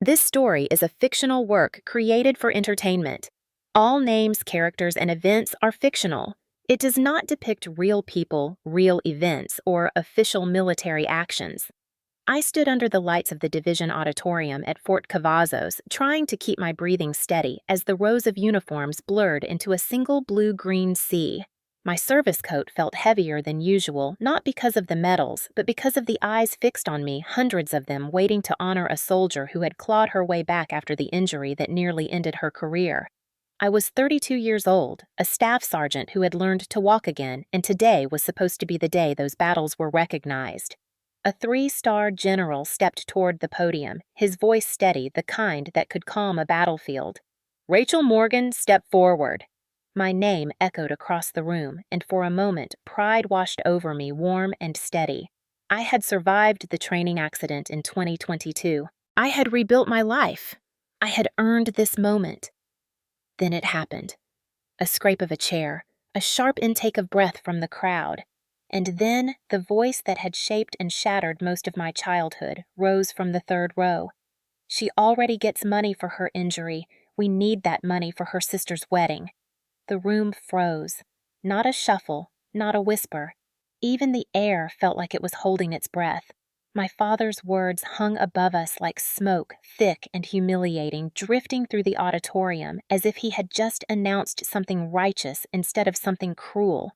This story is a fictional work created for entertainment. All names, characters, and events are fictional. It does not depict real people, real events, or official military actions. I stood under the lights of the Division Auditorium at Fort Cavazos, trying to keep my breathing steady as the rows of uniforms blurred into a single blue-green sea. My service coat felt heavier than usual, not because of the medals, but because of the eyes fixed on me, hundreds of them waiting to honor a soldier who had clawed her way back after the injury that nearly ended her career. I was 32 years old, a staff sergeant who had learned to walk again, and today was supposed to be the day those battles were recognized. A three-star general stepped toward the podium, his voice steady, the kind that could calm a battlefield. "Rachel Morgan, step forward." My name echoed across the room, and for a moment pride washed over me, warm and steady. I had survived the training accident in 2022. I had rebuilt my life. I had earned this moment. Then it happened. A scrape of a chair, a sharp intake of breath from the crowd, and then the voice that had shaped and shattered most of my childhood rose from the third row. "She already gets money for her injury. We need that money for her sister's wedding." The room froze. Not a shuffle, not a whisper. Even the air felt like it was holding its breath. My father's words hung above us like smoke, thick and humiliating, drifting through the auditorium as if he had just announced something righteous instead of something cruel.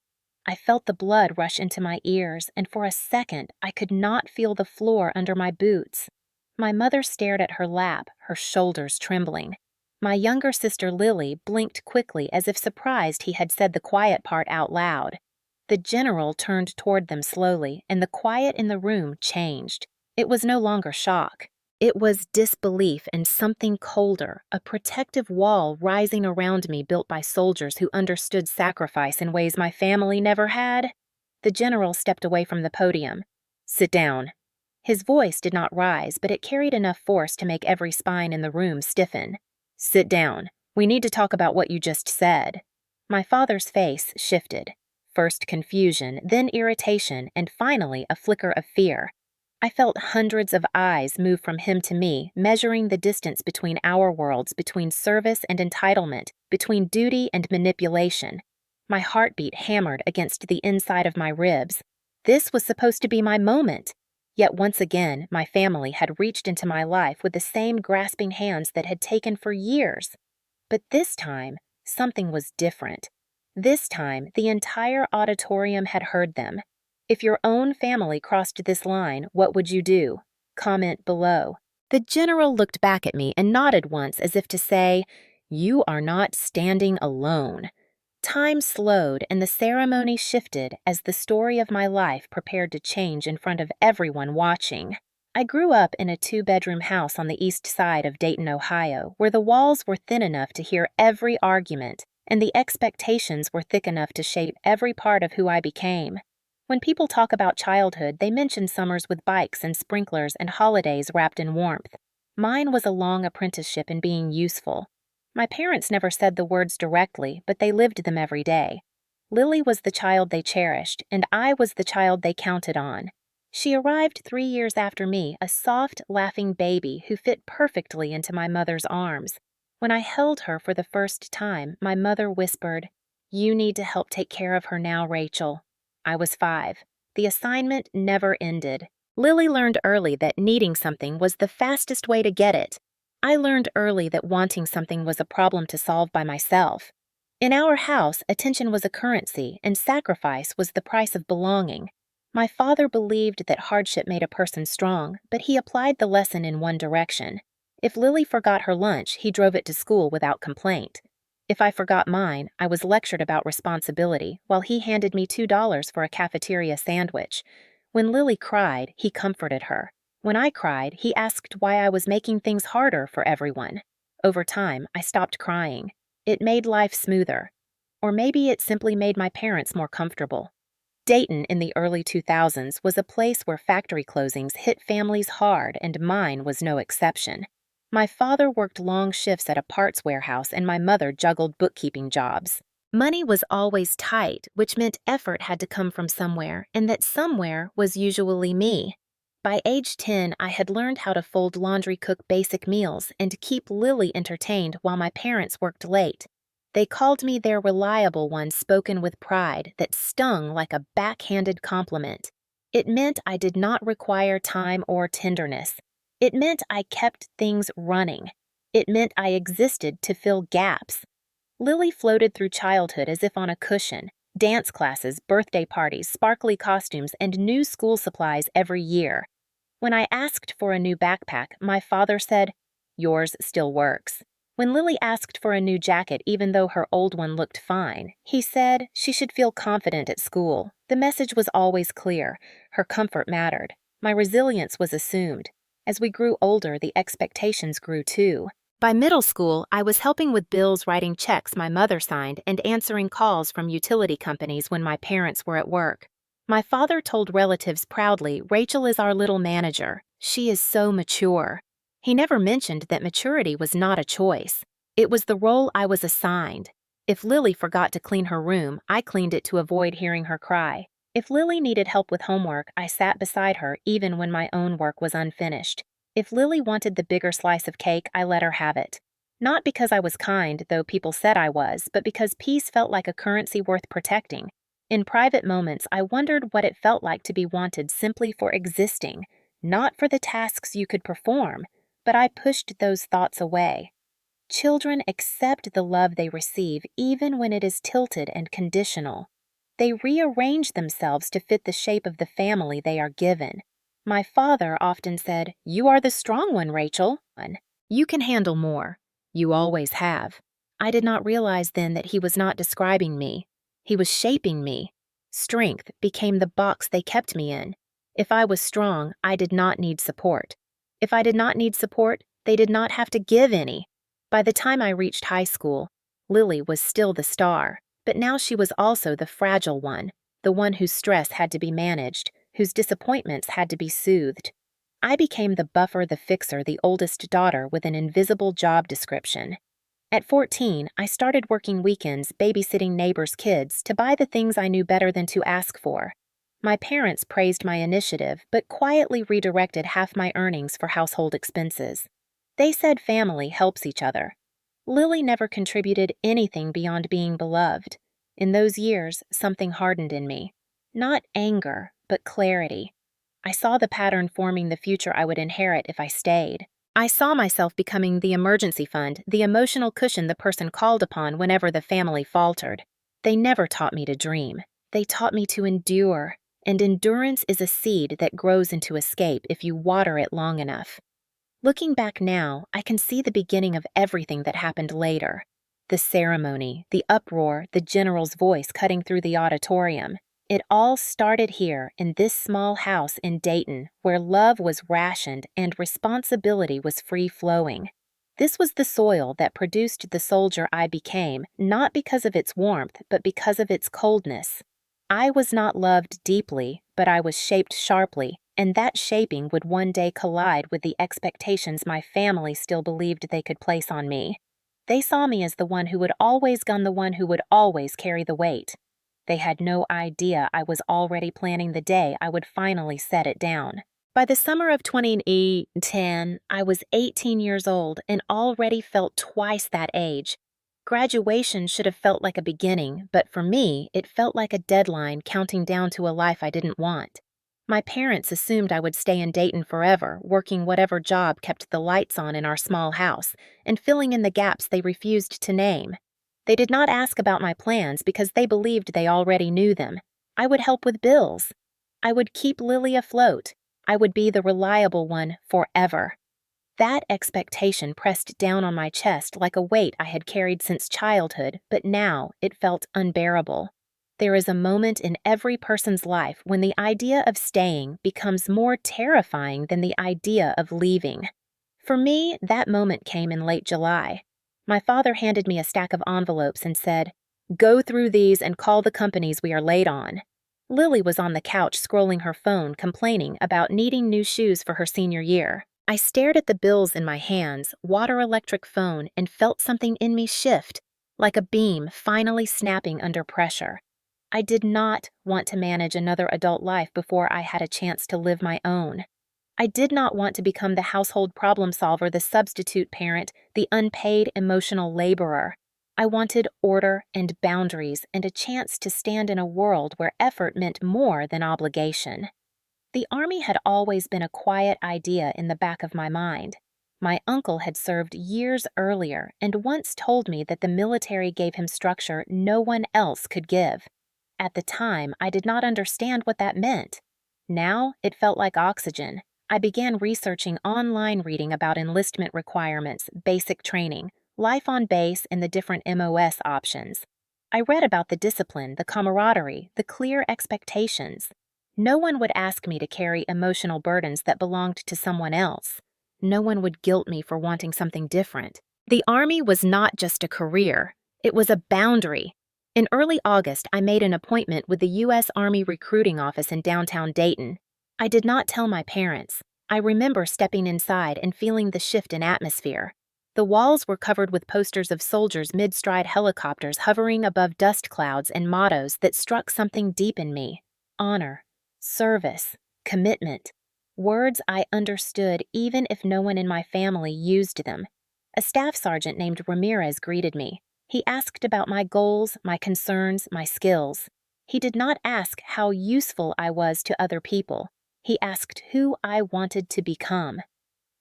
I felt the blood rush into my ears, and for a second I could not feel the floor under my boots. My mother stared at her lap, her shoulders trembling. My younger sister Lily blinked quickly as if surprised he had said the quiet part out loud. The general turned toward them slowly, and the quiet in the room changed. It was no longer shock. It was disbelief and something colder, a protective wall rising around me built by soldiers who understood sacrifice in ways my family never had. The general stepped away from the podium. "Sit down." His voice did not rise, but it carried enough force to make every spine in the room stiffen. "Sit down. We need to talk about what you just said." My father's face shifted. First confusion, then irritation, and finally a flicker of fear. I felt hundreds of eyes move from him to me, measuring the distance between our worlds, between service and entitlement, between duty and manipulation. My heartbeat hammered against the inside of my ribs. This was supposed to be my moment. Yet once again, my family had reached into my life with the same grasping hands that had taken for years. But this time, something was different. This time, the entire auditorium had heard them. If your own family crossed this line, what would you do? Comment below. The general looked back at me and nodded once as if to say, "You are not standing alone." Time slowed and the ceremony shifted as the story of my life prepared to change in front of everyone watching. I grew up in a two-bedroom house on the east side of Dayton, Ohio, where the walls were thin enough to hear every argument, and the expectations were thick enough to shape every part of who I became. When people talk about childhood, they mention summers with bikes and sprinklers and holidays wrapped in warmth. Mine was a long apprenticeship in being useful. My parents never said the words directly, but they lived them every day. Lily was the child they cherished, and I was the child they counted on. She arrived 3 years after me, a soft, laughing baby who fit perfectly into my mother's arms. When I held her for the first time, my mother whispered, "You need to help take care of her now, Rachel." I was 5. The assignment never ended. Lily learned early that needing something was the fastest way to get it. I learned early that wanting something was a problem to solve by myself. In our house, attention was a currency, and sacrifice was the price of belonging. My father believed that hardship made a person strong, but he applied the lesson in one direction. If Lily forgot her lunch, he drove it to school without complaint. If I forgot mine, I was lectured about responsibility, while he handed me $2 for a cafeteria sandwich. When Lily cried, he comforted her. When I cried, he asked why I was making things harder for everyone. Over time, I stopped crying. It made life smoother. Or maybe it simply made my parents more comfortable. Dayton in the early 2000s was a place where factory closings hit families hard, and mine was no exception. My father worked long shifts at a parts warehouse, and my mother juggled bookkeeping jobs. Money was always tight, which meant effort had to come from somewhere, and that somewhere was usually me. By age 10, I had learned how to fold laundry, cook basic meals, and keep Lily entertained while my parents worked late. They called me their reliable one, spoken with pride that stung like a backhanded compliment. It meant I did not require time or tenderness. It meant I kept things running. It meant I existed to fill gaps. Lily floated through childhood as if on a cushion. Dance classes, birthday parties, sparkly costumes, and new school supplies every year. When I asked for a new backpack, my father said, "Yours still works." When Lily asked for a new jacket, even though her old one looked fine, he said she should feel confident at school. The message was always clear. Her comfort mattered. My resilience was assumed. As we grew older, the expectations grew too. By middle school, I was helping with bills, writing checks my mother signed, and answering calls from utility companies when my parents were at work. My father told relatives proudly, "Rachel is our little manager. She is so mature." He never mentioned that maturity was not a choice. It was the role I was assigned. If Lily forgot to clean her room, I cleaned it to avoid hearing her cry. If Lily needed help with homework, I sat beside her even when my own work was unfinished. If Lily wanted the bigger slice of cake, I let her have it. Not because I was kind, though people said I was, but because peace felt like a currency worth protecting. In private moments, I wondered what it felt like to be wanted simply for existing, not for the tasks you could perform, but I pushed those thoughts away. Children accept the love they receive even when it is tilted and conditional. They rearrange themselves to fit the shape of the family they are given. My father often said, "You are the strong one, Rachel. You can handle more. You always have." I did not realize then that he was not describing me. He was shaping me. Strength became the box they kept me in. If I was strong, I did not need support. If I did not need support, they did not have to give any. By the time I reached high school, Lily was still the star, but now she was also the fragile one, the one whose stress had to be managed, whose disappointments had to be soothed. I became the buffer, the fixer, the oldest daughter with an invisible job description. At 14, I started working weekends, babysitting neighbors' kids to buy the things I knew better than to ask for. My parents praised my initiative, but quietly redirected half my earnings for household expenses. They said family helps each other. Lily never contributed anything beyond being beloved. In those years, something hardened in me. Not anger, but clarity. I saw the pattern forming the future I would inherit if I stayed. I saw myself becoming the emergency fund, the emotional cushion the person called upon whenever the family faltered. They never taught me to dream. They taught me to endure, and endurance is a seed that grows into escape if you water it long enough. Looking back now, I can see the beginning of everything that happened later. The ceremony, the uproar, the general's voice cutting through the auditorium. It all started here in this small house in Dayton, where love was rationed and responsibility was free-flowing. This was the soil that produced the soldier I became, not because of its warmth, but because of its coldness. I was not loved deeply, but I was shaped sharply, and that shaping would one day collide with the expectations my family still believed they could place on me. They saw me as the one who would always gun, the one who would always carry the weight. They had no idea I was already planning the day I would finally set it down. By the summer of 2010, I was 18 years old and already felt twice that age. Graduation should have felt like a beginning, but for me, it felt like a deadline counting down to a life I didn't want. My parents assumed I would stay in Dayton forever, working whatever job kept the lights on in our small house, and filling in the gaps they refused to name. They did not ask about my plans because they believed they already knew them. I would help with bills. I would keep Lily afloat. I would be the reliable one forever. That expectation pressed down on my chest like a weight I had carried since childhood, but now it felt unbearable. There is a moment in every person's life when the idea of staying becomes more terrifying than the idea of leaving. For me, that moment came in late July. My father handed me a stack of envelopes and said, "Go through these and call the companies we are late on." Lily was on the couch scrolling her phone, complaining about needing new shoes for her senior year. I stared at the bills in my hands, water electric phone, and felt something in me shift, like a beam finally snapping under pressure. I did not want to manage another adult life before I had a chance to live my own. I did not want to become the household problem solver, the substitute parent, the unpaid emotional laborer. I wanted order and boundaries and a chance to stand in a world where effort meant more than obligation. The Army had always been a quiet idea in the back of my mind. My uncle had served years earlier and once told me that the military gave him structure no one else could give. At the time, I did not understand what that meant. Now, it felt like oxygen. I began researching online reading about enlistment requirements, basic training, life on base, and the different MOS options. I read about the discipline, the camaraderie, the clear expectations. No one would ask me to carry emotional burdens that belonged to someone else. No one would guilt me for wanting something different. The Army was not just a career, it was a boundary. In early August, I made an appointment with the U.S. Army recruiting office in downtown Dayton. I did not tell my parents. I remember stepping inside and feeling the shift in atmosphere. The walls were covered with posters of soldiers mid-stride helicopters hovering above dust clouds and mottos that struck something deep in me. Honor, service, commitment. Words I understood even if no one in my family used them. A staff sergeant named Ramirez greeted me. He asked about my goals, my concerns, my skills. He did not ask how useful I was to other people. He asked who I wanted to become.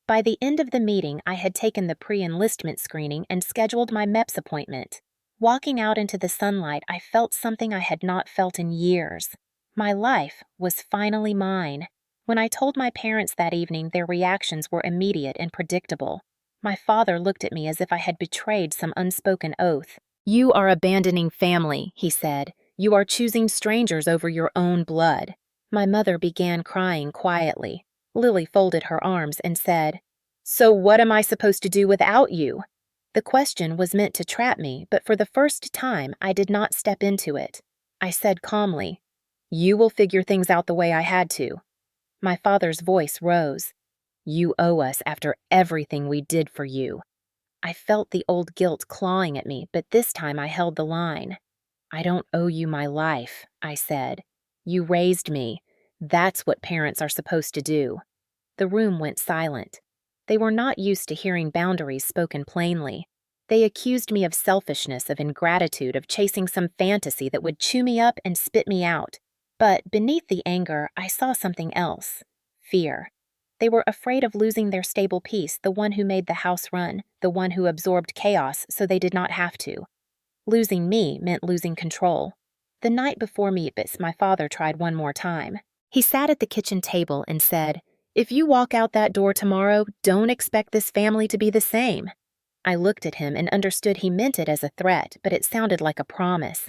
By the end of the meeting, I had taken the pre-enlistment screening and scheduled my MEPS appointment. Walking out into the sunlight, I felt something I had not felt in years. My life was finally mine. When I told my parents that evening, their reactions were immediate and predictable. My father looked at me as if I had betrayed some unspoken oath. "You are abandoning family," he said. "You are choosing strangers over your own blood." My mother began crying quietly. Lily folded her arms and said, "So what am I supposed to do without you?" The question was meant to trap me, but for the first time, I did not step into it. I said calmly, "You will figure things out the way I had to." My father's voice rose. "You owe us after everything we did for you." I felt the old guilt clawing at me, but this time I held the line. "I don't owe you my life," I said. "You raised me. That's what parents are supposed to do." The room went silent. They were not used to hearing boundaries spoken plainly. They accused me of selfishness, of ingratitude, of chasing some fantasy that would chew me up and spit me out. But beneath the anger, I saw something else. Fear. They were afraid of losing their stable peace, the one who made the house run, the one who absorbed chaos so they did not have to. Losing me meant losing control. The night before Meatbus, my father tried one more time. He sat at the kitchen table and said, "If you walk out that door tomorrow, don't expect this family to be the same." I looked at him and understood he meant it as a threat, but it sounded like a promise.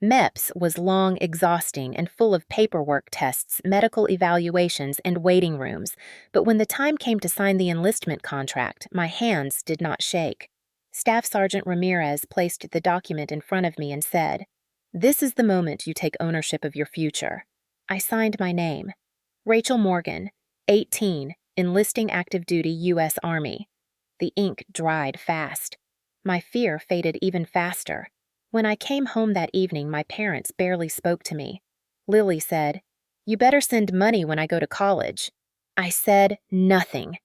MEPS was long, exhausting, and full of paperwork tests, medical evaluations, and waiting rooms, but when the time came to sign the enlistment contract, my hands did not shake. Staff Sergeant Ramirez placed the document in front of me and said, "This is the moment you take ownership of your future." I signed my name. Rachel Morgan, 18, enlisting active duty U.S. Army. The ink dried fast. My fear faded even faster. When I came home that evening, my parents barely spoke to me. Lily said, "You better send money when I go to college." I said nothing.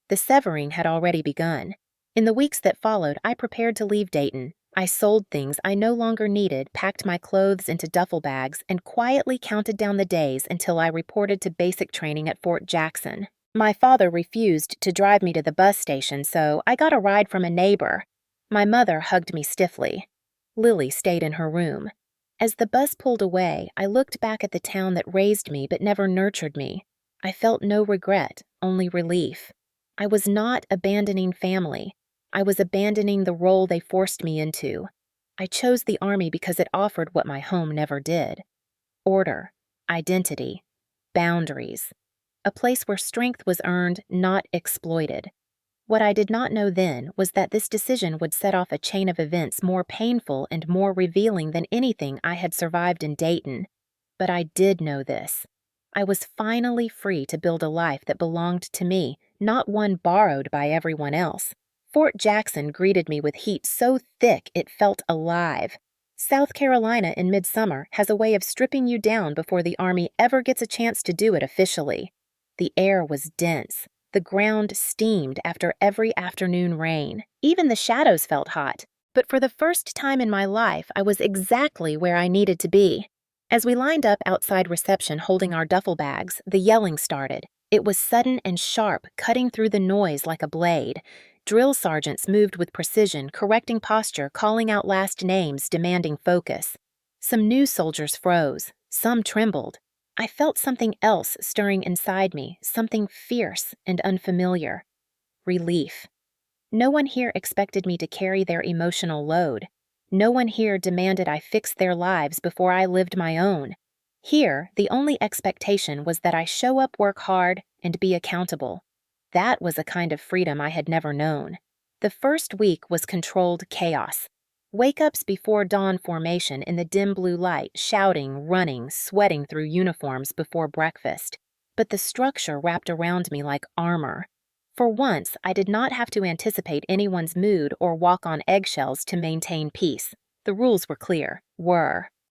The severing had already begun. In the weeks that followed, I prepared to leave Dayton. I sold things I no longer needed, packed my clothes into duffel bags, and quietly counted down the days until I reported to basic training at Fort Jackson. My father refused to drive me to the bus station, so I got a ride from a neighbor. My mother hugged me stiffly. Lily stayed in her room. As the bus pulled away, I looked back at the town that raised me but never nurtured me. I felt no regret, only relief. I was not abandoning family. I was abandoning the role they forced me into. I chose the Army because it offered what my home never did. Order, identity, boundaries. A place where strength was earned, not exploited. What I did not know then was that this decision would set off a chain of events more painful and more revealing than anything I had survived in Dayton. But I did know this. I was finally free to build a life that belonged to me, not one borrowed by everyone else. Fort Jackson greeted me with heat so thick it felt alive. South Carolina in midsummer has a way of stripping you down before the Army ever gets a chance to do it officially. The air was dense. The ground steamed after every afternoon rain. Even the shadows felt hot. But for the first time in my life, I was exactly where I needed to be. As we lined up outside reception holding our duffel bags, the yelling started. It was sudden and sharp, cutting through the noise like a blade. Drill sergeants moved with precision, correcting posture, calling out last names, demanding focus. Some new soldiers froze. Some trembled. I felt something else stirring inside me, something fierce and unfamiliar. Relief. No one here expected me to carry their emotional load. No one here demanded I fix their lives before I lived my own. Here, the only expectation was that I show up, work hard, and be accountable. That was a kind of freedom I had never known. The first week was controlled chaos. Wake-ups before dawn formation in the dim blue light, shouting, running, sweating through uniforms before breakfast. But the structure wrapped around me like armor. For once, I did not have to anticipate anyone's mood or walk on eggshells to maintain peace. The rules were clear.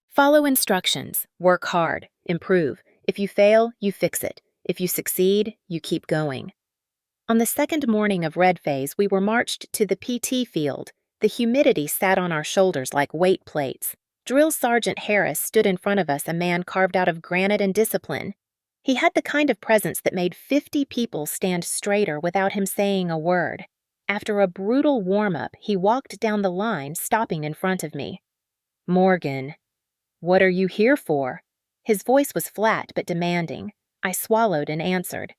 Follow instructions, work hard, improve. If you fail, you fix it. If you succeed, you keep going. On the second morning of Red Phase, we were marched to the PT field. The humidity sat on our shoulders like weight plates. Drill Sergeant Harris stood in front of us, a man carved out of granite and discipline. He had the kind of presence that made 50 people stand straighter without him saying a word. After a brutal warm-up, he walked down the line, stopping in front of me. "Morgan, what are you here for?" His voice was flat but demanding. I swallowed and answered.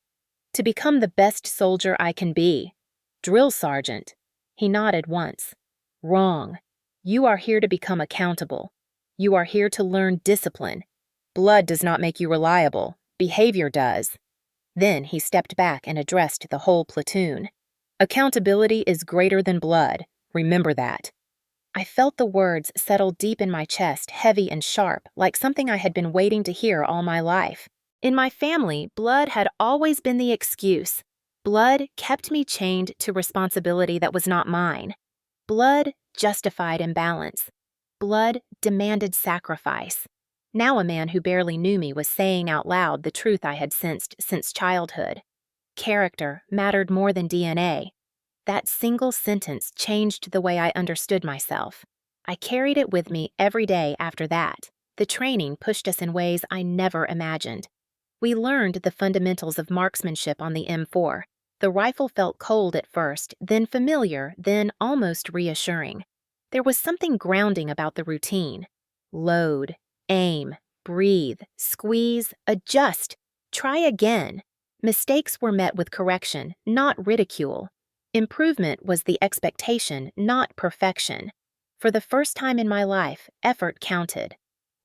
"To become the best soldier I can be." "Drill sergeant." He nodded once. "Wrong. You are here to become accountable. You are here to learn discipline. Blood does not make you reliable. Behavior does." Then he stepped back and addressed the whole platoon. "Accountability is greater than blood. Remember that." I felt the words settle deep in my chest, heavy and sharp, like something I had been waiting to hear all my life. In my family, blood had always been the excuse. Blood kept me chained to responsibility that was not mine. Blood justified imbalance. Blood demanded sacrifice. Now a man who barely knew me was saying out loud the truth I had sensed since childhood. Character mattered more than DNA. That single sentence changed the way I understood myself. I carried it with me every day after that. The training pushed us in ways I never imagined. We learned the fundamentals of marksmanship on the M4. The rifle felt cold at first, then familiar, then almost reassuring. There was something grounding about the routine. Load, aim, breathe, squeeze, adjust, try again. Mistakes were met with correction, not ridicule. Improvement was the expectation, not perfection. For the first time in my life, effort counted.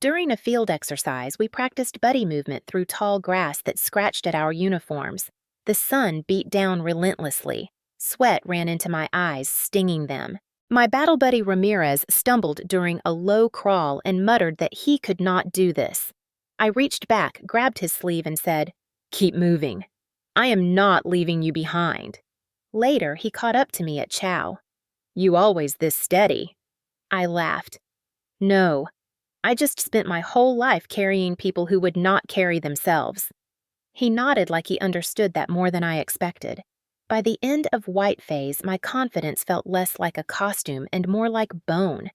During a field exercise, we practiced buddy movement through tall grass that scratched at our uniforms. The sun beat down relentlessly. Sweat ran into my eyes, stinging them. My battle buddy Ramirez stumbled during a low crawl and muttered that he could not do this. I reached back, grabbed his sleeve, and said, "Keep moving. I am not leaving you behind." Later, he caught up to me at chow. "You always this steady?" I laughed. "No, I just spent my whole life carrying people who would not carry themselves." He nodded like he understood that more than I expected. By the end of White Phase, my confidence felt less like a costume and more like bone.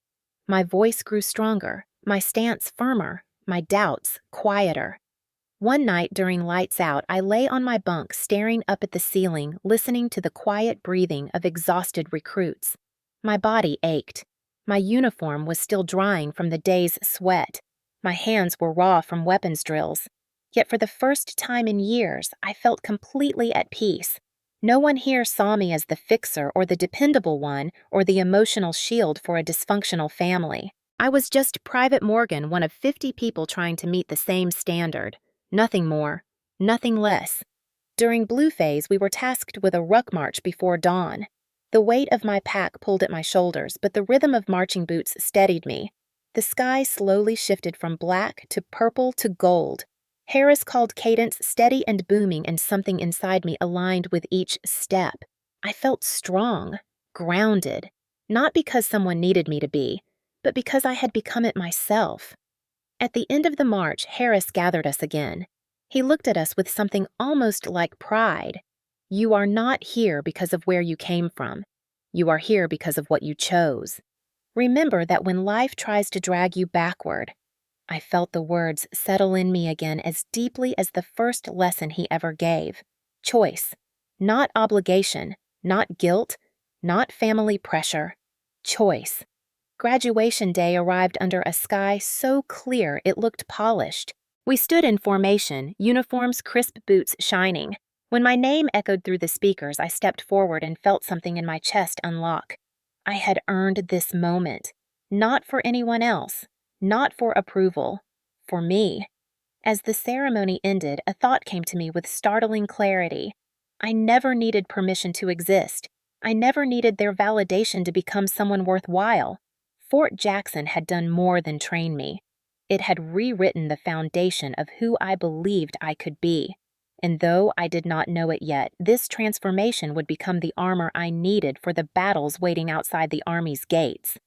My voice grew stronger, my stance firmer, my doubts quieter. One night during lights out, I lay on my bunk staring up at the ceiling, listening to the quiet breathing of exhausted recruits. My body ached. My uniform was still drying from the day's sweat. My hands were raw from weapons drills. Yet for the first time in years, I felt completely at peace. No one here saw me as the fixer or the dependable one or the emotional shield for a dysfunctional family. I was just Private Morgan, one of 50 people trying to meet the same standard. Nothing more, nothing less. During Blue Phase, we were tasked with a ruck march before dawn. The weight of my pack pulled at my shoulders, but the rhythm of marching boots steadied me. The sky slowly shifted from black to purple to gold. Harris called cadence steady and booming, and something inside me aligned with each step. I felt strong, grounded, not because someone needed me to be, but because I had become it myself. At the end of the march, Harris gathered us again. He looked at us with something almost like pride. You are not here because of where you came from. You are here because of what you chose. Remember that when life tries to drag you backward, I felt the words settle in me again as deeply as the first lesson he ever gave. Choice, not obligation, not guilt, not family pressure. Choice. Graduation day arrived under a sky so clear it looked polished. We stood in formation, uniforms, crisp boots shining. When my name echoed through the speakers, I stepped forward and felt something in my chest unlock. I had earned this moment, not for anyone else, not for approval, for me. As the ceremony ended, a thought came to me with startling clarity. I never needed permission to exist. I never needed their validation to become someone worthwhile. Fort Jackson had done more than train me. It had rewritten the foundation of who I believed I could be. And though I did not know it yet, this transformation would become the armor I needed for the battles waiting outside the Army's gates.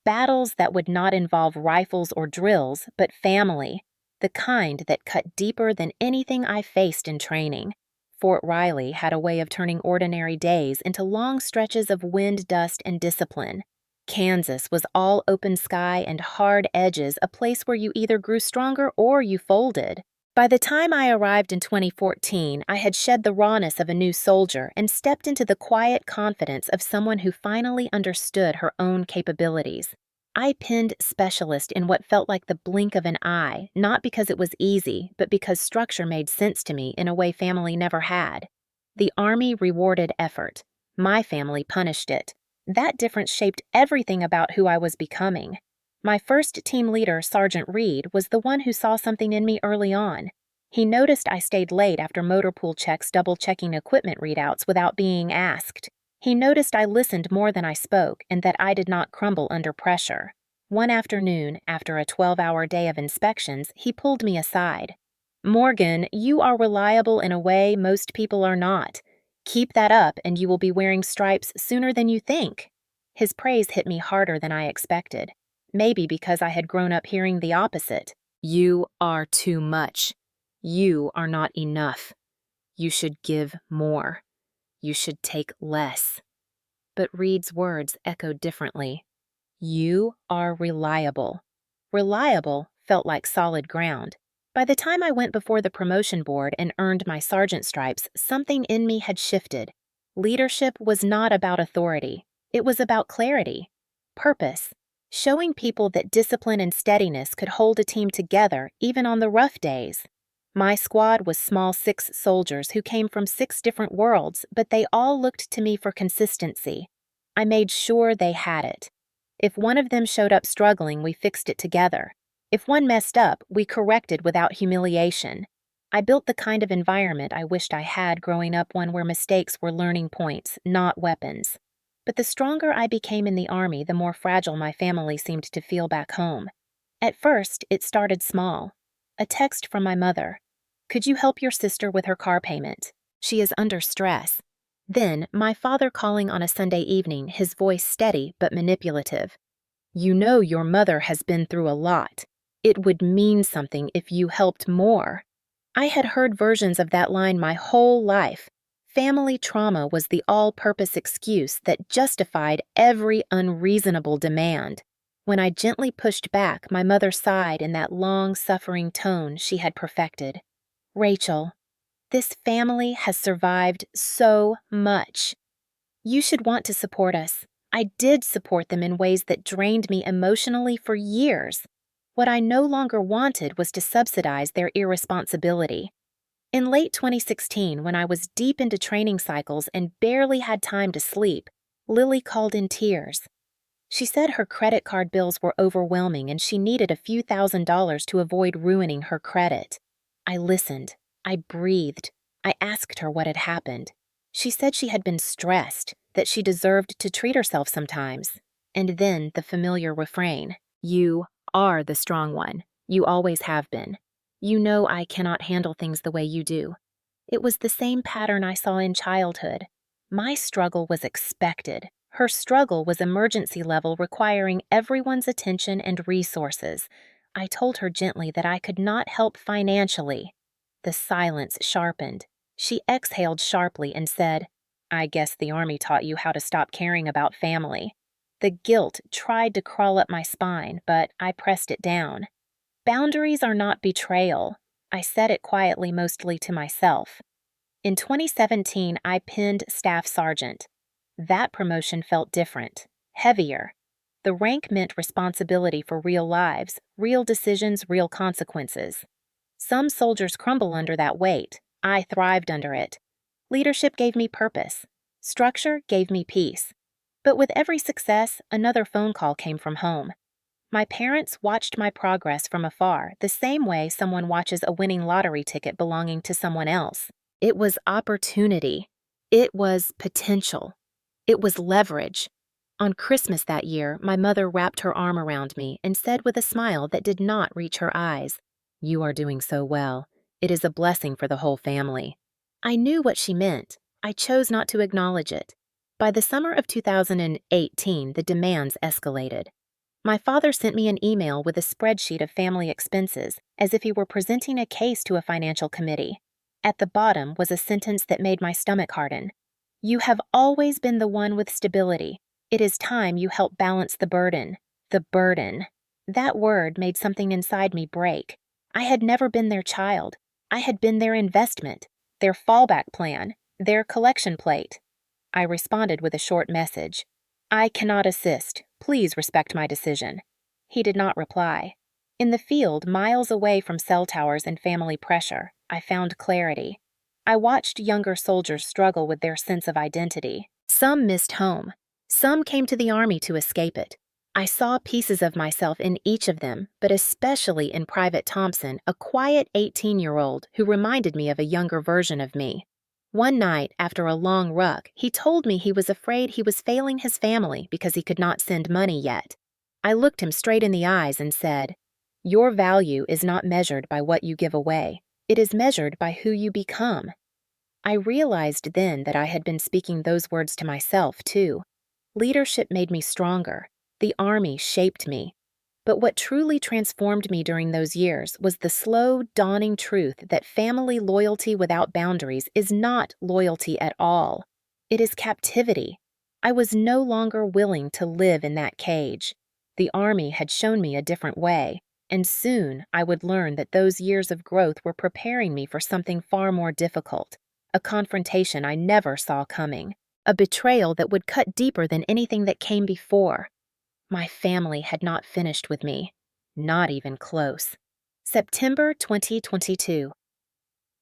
Battles that would not involve rifles or drills, but family, the kind that cut deeper than anything I faced in training. Fort Riley had a way of turning ordinary days into long stretches of wind, dust, and discipline. Kansas was all open sky and hard edges, a place where you either grew stronger or you folded. By the time I arrived in 2014, I had shed the rawness of a new soldier and stepped into the quiet confidence of someone who finally understood her own capabilities. I pinned specialist in what felt like the blink of an eye, not because it was easy, but because structure made sense to me in a way family never had. The Army rewarded effort. My family punished it. That difference shaped everything about who I was becoming. My first team leader, Sergeant Reed, was the one who saw something in me early on. He noticed I stayed late after motor pool checks, double-checking equipment readouts without being asked. He noticed I listened more than I spoke and that I did not crumble under pressure. One afternoon, after a 12-hour day of inspections, he pulled me aside. "Morgan, you are reliable in a way most people are not. Keep that up and you will be wearing stripes sooner than you think." His praise hit me harder than I expected. Maybe because I had grown up hearing the opposite. You are too much. You are not enough. You should give more. You should take less. But Reed's words echoed differently. You are reliable. Reliable felt like solid ground. By the time I went before the promotion board and earned my sergeant stripes, something in me had shifted. Leadership was not about authority. It was about clarity, purpose, showing people that discipline and steadiness could hold a team together even on the rough days. My squad was small 6 soldiers who came from 6 different worlds, but they all looked to me for consistency. I made sure they had it. If one of them showed up struggling, we fixed it together. If one messed up, we corrected without humiliation. I built the kind of environment I wished I had growing up, one where mistakes were learning points, not weapons. But the stronger I became in the Army, the more fragile my family seemed to feel back home. At first, it started small. A text from my mother. "Could you help your sister with her car payment? She is under stress." Then, my father calling on a Sunday evening, his voice steady but manipulative. "You know your mother has been through a lot. It would mean something if you helped more." I had heard versions of that line my whole life. Family trauma was the all-purpose excuse that justified every unreasonable demand. When I gently pushed back, my mother sighed in that long-suffering tone she had perfected. "Rachel, this family has survived so much. You should want to support us." I did support them in ways that drained me emotionally for years. What I no longer wanted was to subsidize their irresponsibility. In late 2016, when I was deep into training cycles and barely had time to sleep, Lily called in tears. She said her credit card bills were overwhelming and she needed a few $1,000s to avoid ruining her credit. I listened. I breathed. I asked her what had happened. She said she had been stressed, that she deserved to treat herself sometimes. And then the familiar refrain, "You are the strong one. You always have been. You know I cannot handle things the way you do." It was the same pattern I saw in childhood. My struggle was expected. Her struggle was emergency level, requiring everyone's attention and resources. I told her gently that I could not help financially. The silence sharpened. She exhaled sharply and said, "I guess the Army taught you how to stop caring about family." The guilt tried to crawl up my spine, but I pressed it down. Boundaries are not betrayal. I said it quietly, mostly to myself. In 2017, I pinned Staff Sergeant. That promotion felt different, heavier. The rank meant responsibility for real lives, real decisions, real consequences. Some soldiers crumble under that weight. I thrived under it. Leadership gave me purpose. Structure gave me peace. But with every success, another phone call came from home. My parents watched my progress from afar, the same way someone watches a winning lottery ticket belonging to someone else. It was opportunity. It was potential. It was leverage. On Christmas that year, my mother wrapped her arm around me and said with a smile that did not reach her eyes, "You are doing so well. It is a blessing for the whole family." I knew what she meant. I chose not to acknowledge it. By the summer of 2018, the demands escalated. My father sent me an email with a spreadsheet of family expenses, as if he were presenting a case to a financial committee. At the bottom was a sentence that made my stomach harden. "You have always been the one with stability. It is time you help balance the burden." The burden. That word made something inside me break. I had never been their child. I had been their investment, their fallback plan, their collection plate. I responded with a short message. "I cannot assist. Please respect my decision." He did not reply. In the field, miles away from cell towers and family pressure, I found clarity. I watched younger soldiers struggle with their sense of identity. Some missed home. Some came to the Army to escape it. I saw pieces of myself in each of them, but especially in Private Thompson, a quiet 18-year-old who reminded me of a younger version of me. One night, after a long ruck, he told me he was afraid he was failing his family because he could not send money yet. I looked him straight in the eyes and said, "Your value is not measured by what you give away. It is measured by who you become." I realized then that I had been speaking those words to myself, too. Leadership made me stronger. The Army shaped me. But what truly transformed me during those years was the slow, dawning truth that family loyalty without boundaries is not loyalty at all. It is captivity. I was no longer willing to live in that cage. The Army had shown me a different way, and soon I would learn that those years of growth were preparing me for something far more difficult, a confrontation I never saw coming, a betrayal that would cut deeper than anything that came before. My family had not finished with me, not even close. September 2022.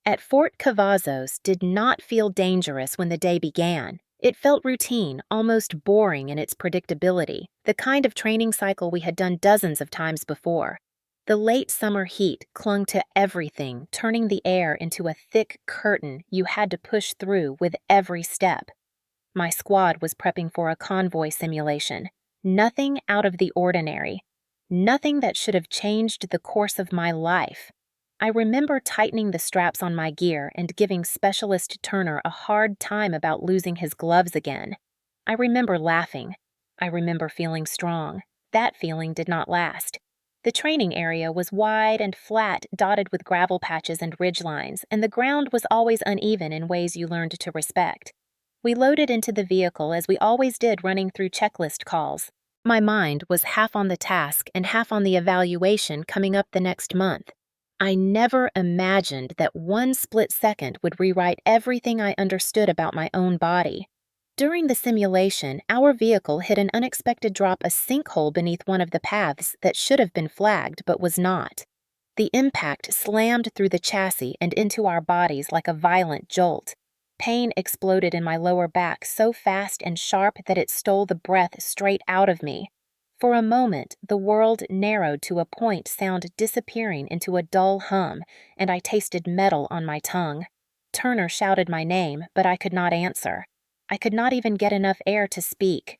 At Fort Cavazos did not feel dangerous when the day began. It felt routine, almost boring in its predictability, the kind of training cycle we had done dozens of times before. The late summer heat clung to everything, turning the air into a thick curtain you had to push through with every step. My squad was prepping for a convoy simulation. Nothing out of the ordinary. Nothing that should have changed the course of my life. I remember tightening the straps on my gear and giving Specialist Turner a hard time about losing his gloves again. I remember laughing. I remember feeling strong. That feeling did not last. The training area was wide and flat, dotted with gravel patches and ridgelines, and the ground was always uneven in ways you learned to respect. We loaded into the vehicle as we always did, running through checklist calls. My mind was half on the task and half on the evaluation coming up the next month. I never imagined that one split second would rewrite everything I understood about my own body. During the simulation, our vehicle hit an unexpected drop, a sinkhole beneath one of the paths that should have been flagged but was not. The impact slammed through the chassis and into our bodies like a violent jolt. Pain exploded in my lower back so fast and sharp that it stole the breath straight out of me. For a moment, the world narrowed to a point, sound disappearing into a dull hum, and I tasted metal on my tongue. Turner shouted my name, but I could not answer. I could not even get enough air to speak.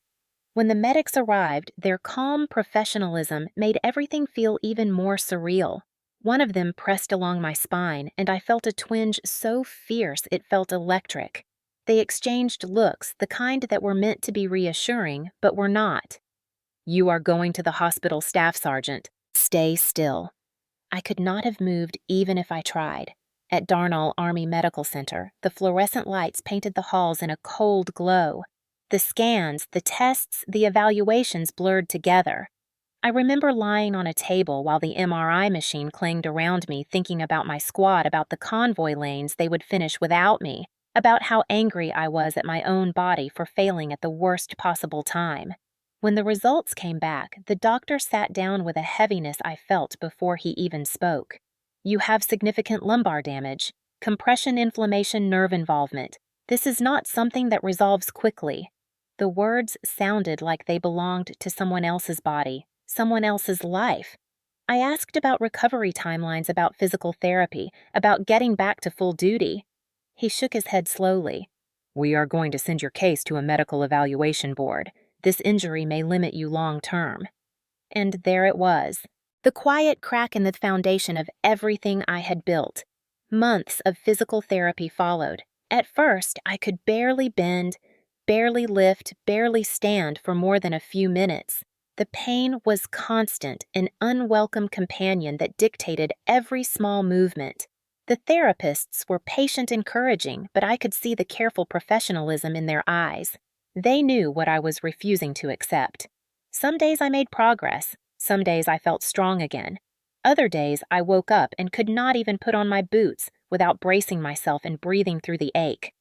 When the medics arrived, their calm professionalism made everything feel even more surreal. One of them pressed along my spine, and I felt a twinge so fierce it felt electric. They exchanged looks, the kind that were meant to be reassuring, but were not. "You are going to the hospital, Staff Sergeant. Stay still." I could not have moved even if I tried. At Darnall Army Medical Center, the fluorescent lights painted the halls in a cold glow. The scans, the tests, the evaluations blurred together. I remember lying on a table while the MRI machine clanged around me, thinking about my squad, about the convoy lanes they would finish without me, about how angry I was at my own body for failing at the worst possible time. When the results came back, the doctor sat down with a heaviness I felt before he even spoke. You have significant lumbar damage, compression, inflammation, nerve involvement. This is not something that resolves quickly. The words sounded like they belonged to someone else's body, someone else's life. I asked about recovery timelines, about physical therapy, about getting back to full duty. He shook his head slowly. We are going to send your case to a medical evaluation board. This injury may limit you long term. And there it was, the quiet crack in the foundation of everything I had built. Months of physical therapy followed. At first, I could barely bend, barely lift, barely stand for more than a few minutes. The pain was constant, an unwelcome companion that dictated every small movement. The therapists were patient, encouraging, but I could see the careful professionalism in their eyes. They knew what I was refusing to accept. Some days I made progress. Some days I felt strong again. Other days I woke up and could not even put on my boots without bracing myself and breathing through the ache.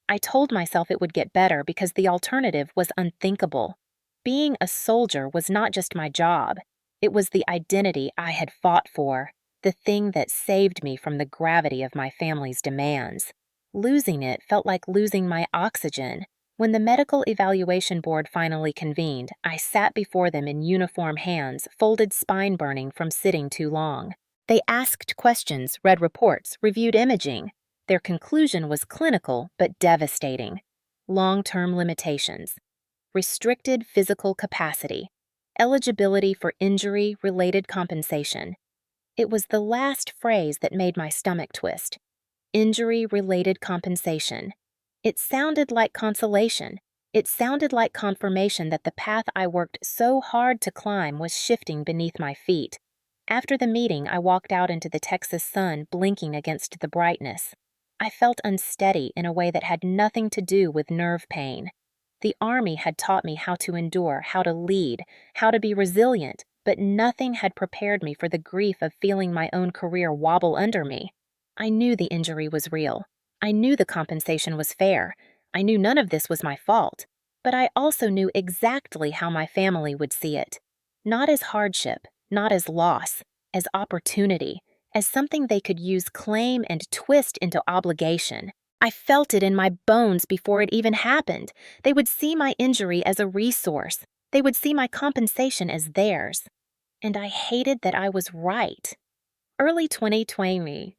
I told myself it would get better because the alternative was unthinkable. Being a soldier was not just my job. It was the identity I had fought for, the thing that saved me from the gravity of my family's demands. Losing it felt like losing my oxygen. When the medical evaluation board finally convened, I sat before them in uniform hands, folded, spine burning from sitting too long. They asked questions, read reports, reviewed imaging. Their conclusion was clinical but devastating. Long-term limitations. Restricted physical capacity. Eligibility for injury-related compensation. It was the last phrase that made my stomach twist. Injury-related compensation. It sounded like consolation. It sounded like confirmation that the path I worked so hard to climb was shifting beneath my feet. After the meeting, I walked out into the Texas sun, blinking against the brightness. I felt unsteady in a way that had nothing to do with nerve pain. The Army had taught me how to endure, how to lead, how to be resilient, but nothing had prepared me for the grief of feeling my own career wobble under me. I knew the injury was real. I knew the compensation was fair. I knew none of this was my fault. But I also knew exactly how my family would see it. Not as hardship, not as loss, as opportunity, as something they could use, claim, and twist into obligation. I felt it in my bones before it even happened. They would see my injury as a resource. They would see my compensation as theirs. And I hated that I was right. Early 2020.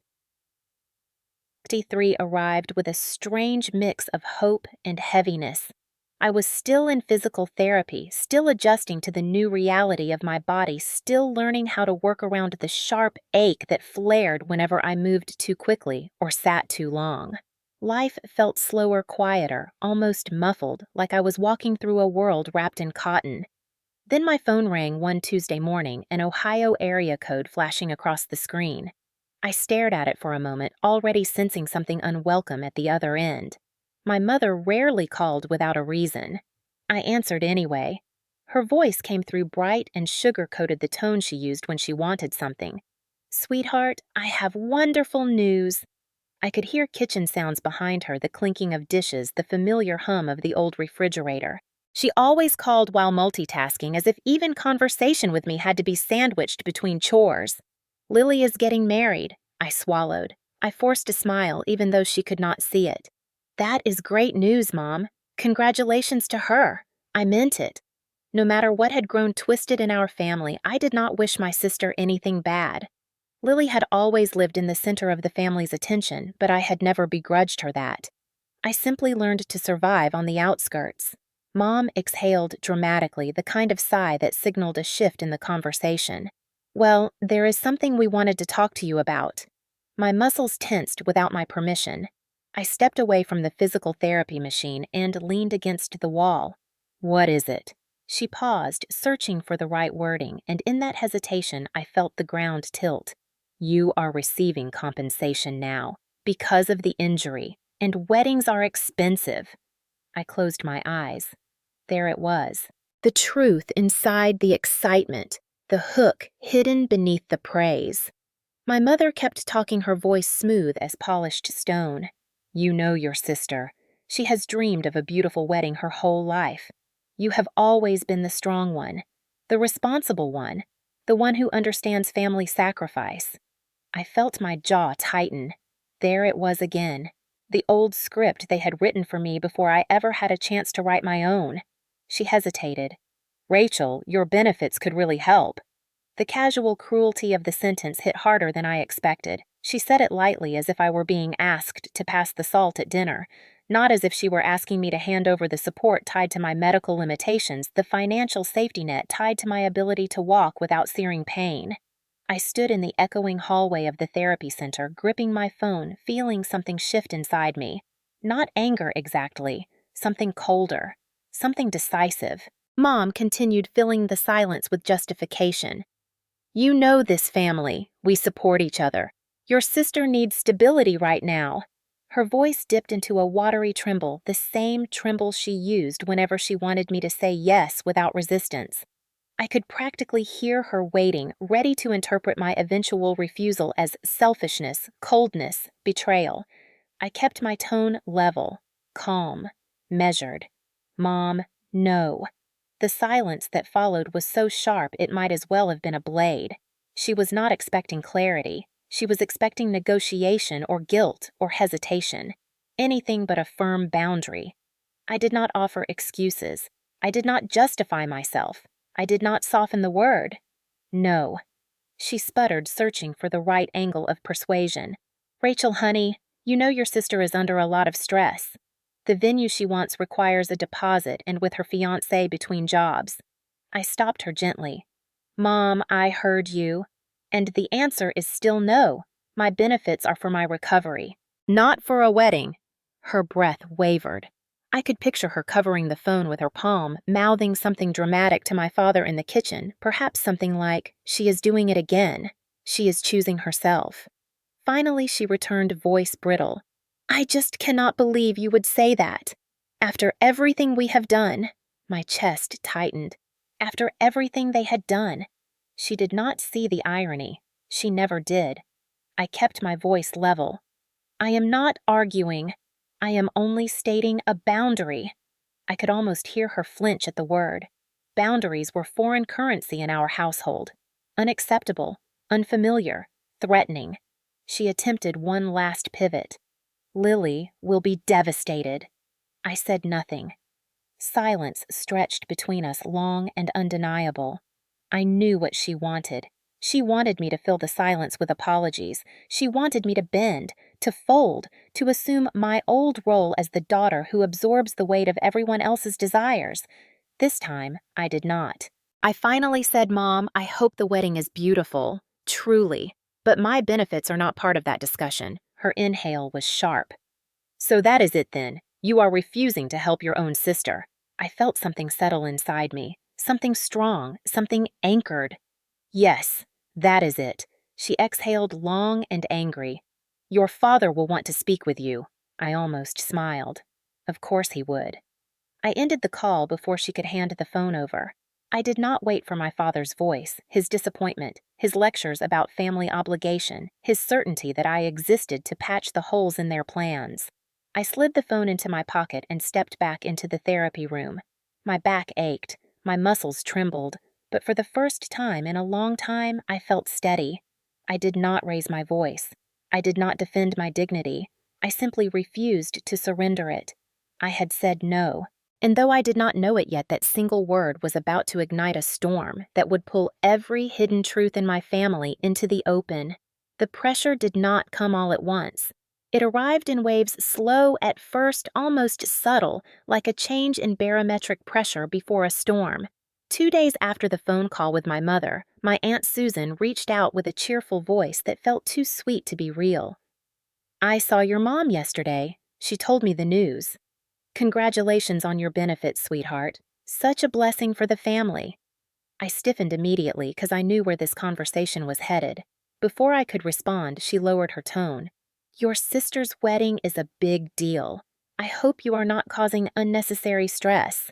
63 arrived with a strange mix of hope and heaviness. I was still in physical therapy, still adjusting to the new reality of my body, still learning how to work around the sharp ache that flared whenever I moved too quickly or sat too long. Life felt slower, quieter, almost muffled, like I was walking through a world wrapped in cotton. Then my phone rang one Tuesday morning, an Ohio area code flashing across the screen. I stared at it for a moment, already sensing something unwelcome at the other end. My mother rarely called without a reason. I answered anyway. Her voice came through bright and sugar-coated the tone she used when she wanted something. "Sweetheart, I have wonderful news." I could hear kitchen sounds behind her, the clinking of dishes, the familiar hum of the old refrigerator. She always called while multitasking, as if even conversation with me had to be sandwiched between chores. "Lily is getting married," I swallowed. I forced a smile, even though she could not see it. "That is great news, Mom. Congratulations to her." I meant it. No matter what had grown twisted in our family, I did not wish my sister anything bad. Lily had always lived in the center of the family's attention, but I had never begrudged her that. I simply learned to survive on the outskirts. Mom exhaled dramatically, the kind of sigh that signaled a shift in the conversation. "Well, there is something we wanted to talk to you about." My muscles tensed without my permission. I stepped away from the physical therapy machine and leaned against the wall. "What is it?" She paused, searching for the right wording, and in that hesitation I felt the ground tilt. "You are receiving compensation now. Because of the injury. And weddings are expensive. I closed my eyes. There it was. The truth inside the excitement, the hook hidden beneath the praise. My mother kept talking, her voice smooth as polished stone. You know your sister. She has dreamed of a beautiful wedding her whole life. You have always been the strong one, the responsible one, the one who understands family sacrifice. I felt my jaw tighten. There it was again. The old script they had written for me before I ever had a chance to write my own. She hesitated. Rachel, your benefits could really help. The casual cruelty of the sentence hit harder than I expected. She said it lightly, as if I were being asked to pass the salt at dinner, not as if she were asking me to hand over the support tied to my medical limitations, the financial safety net tied to my ability to walk without searing pain. I stood in the echoing hallway of the therapy center, gripping my phone, feeling something shift inside me. Not anger exactly, something colder, something decisive. Mom continued, filling the silence with justification. You know this family. We support each other. Your sister needs stability right now. Her voice dipped into a watery tremble, the same tremble she used whenever she wanted me to say yes without resistance. I could practically hear her waiting, ready to interpret my eventual refusal as selfishness, coldness, betrayal. I kept my tone level, calm, measured. Mom, no. The silence that followed was so sharp it might as well have been a blade. She was not expecting clarity. She was expecting negotiation or guilt or hesitation. Anything but a firm boundary. I did not offer excuses. I did not justify myself. I did not soften the word. No. She sputtered, searching for the right angle of persuasion. Rachel, honey, you know your sister is under a lot of stress. The venue she wants requires a deposit, and with her fiancé between jobs. I stopped her gently. Mom, I heard you. And the answer is still no. My benefits are for my recovery, not for a wedding. Her breath wavered. I could picture her covering the phone with her palm, mouthing something dramatic to my father in the kitchen, perhaps something like, she is doing it again. She is choosing herself. Finally, she returned, voice brittle. I just cannot believe you would say that. After everything we have done. My chest tightened. After everything they had done. She did not see the irony. She never did. I kept my voice level. I am not arguing. I am only stating a boundary. I could almost hear her flinch at the word. Boundaries were foreign currency in our household. Unacceptable, unfamiliar, threatening. She attempted one last pivot. Lily will be devastated. I said nothing. Silence stretched between us, long and undeniable. I knew what she wanted. She wanted me to fill the silence with apologies. She wanted me to bend, to fold, to assume my old role as the daughter who absorbs the weight of everyone else's desires. This time, I did not. I finally said, Mom, I hope the wedding is beautiful, truly. But my benefits are not part of that discussion. Her inhale was sharp. So that is it then. You are refusing to help your own sister. I felt something settle inside me. Something strong, something anchored. Yes, that is it. She exhaled long and angry. Your father will want to speak with you. I almost smiled. Of course he would. I ended the call before she could hand the phone over. I did not wait for my father's voice, his disappointment, his lectures about family obligation, his certainty that I existed to patch the holes in their plans. I slid the phone into my pocket and stepped back into the therapy room. My back ached, my muscles trembled, but for the first time in a long time, I felt steady. I did not raise my voice. I did not defend my dignity. I simply refused to surrender it. I had said no. And though I did not know it yet, that single word was about to ignite a storm that would pull every hidden truth in my family into the open. The pressure did not come all at once. It arrived in waves, slow at first, almost subtle, like a change in barometric pressure before a storm. 2 days after the phone call with my mother, my Aunt Susan reached out with a cheerful voice that felt too sweet to be real. I saw your mom yesterday. She told me the news. Congratulations on your benefits, sweetheart. Such a blessing for the family. I stiffened immediately because I knew where this conversation was headed. Before I could respond, she lowered her tone. Your sister's wedding is a big deal. I hope you are not causing unnecessary stress.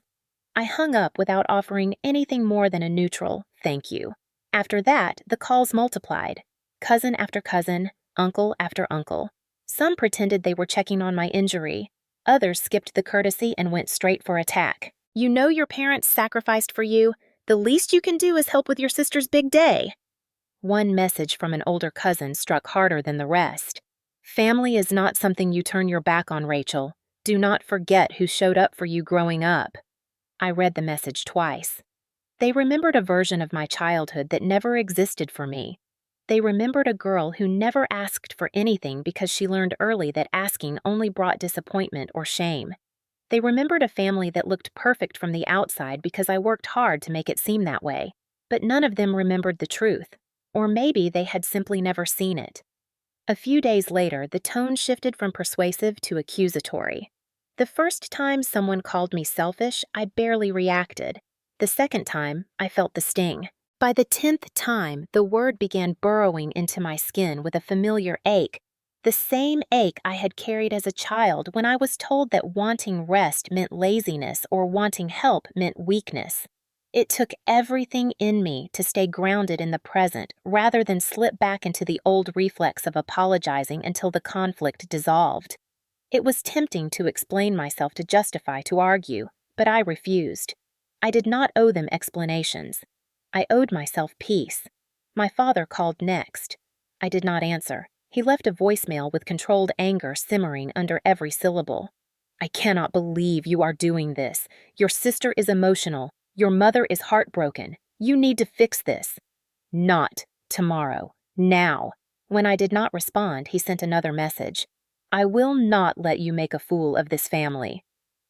I hung up without offering anything more than a neutral thank you. After that, the calls multiplied. Cousin after cousin, uncle after uncle. Some pretended they were checking on my injury. Others skipped the courtesy and went straight for attack. You know your parents sacrificed for you. The least you can do is help with your sister's big day. One message from an older cousin struck harder than the rest. Family is not something you turn your back on, Rachel. Do not forget who showed up for you growing up. I read the message twice. They remembered a version of my childhood that never existed for me. They remembered a girl who never asked for anything because she learned early that asking only brought disappointment or shame. They remembered a family that looked perfect from the outside because I worked hard to make it seem that way. But none of them remembered the truth. Or maybe they had simply never seen it. A few days later, the tone shifted from persuasive to accusatory. The first time someone called me selfish, I barely reacted. The second time, I felt the sting. By the 10th time, the word began burrowing into my skin with a familiar ache, the same ache I had carried as a child when I was told that wanting rest meant laziness or wanting help meant weakness. It took everything in me to stay grounded in the present rather than slip back into the old reflex of apologizing until the conflict dissolved. It was tempting to explain myself, to justify, to argue, but I refused. I did not owe them explanations. I owed myself peace. My father called next. I did not answer. He left a voicemail with controlled anger simmering under every syllable. I cannot believe you are doing this. Your sister is emotional. Your mother is heartbroken. You need to fix this. Not tomorrow. Now. When I did not respond, he sent another message. I will not let you make a fool of this family.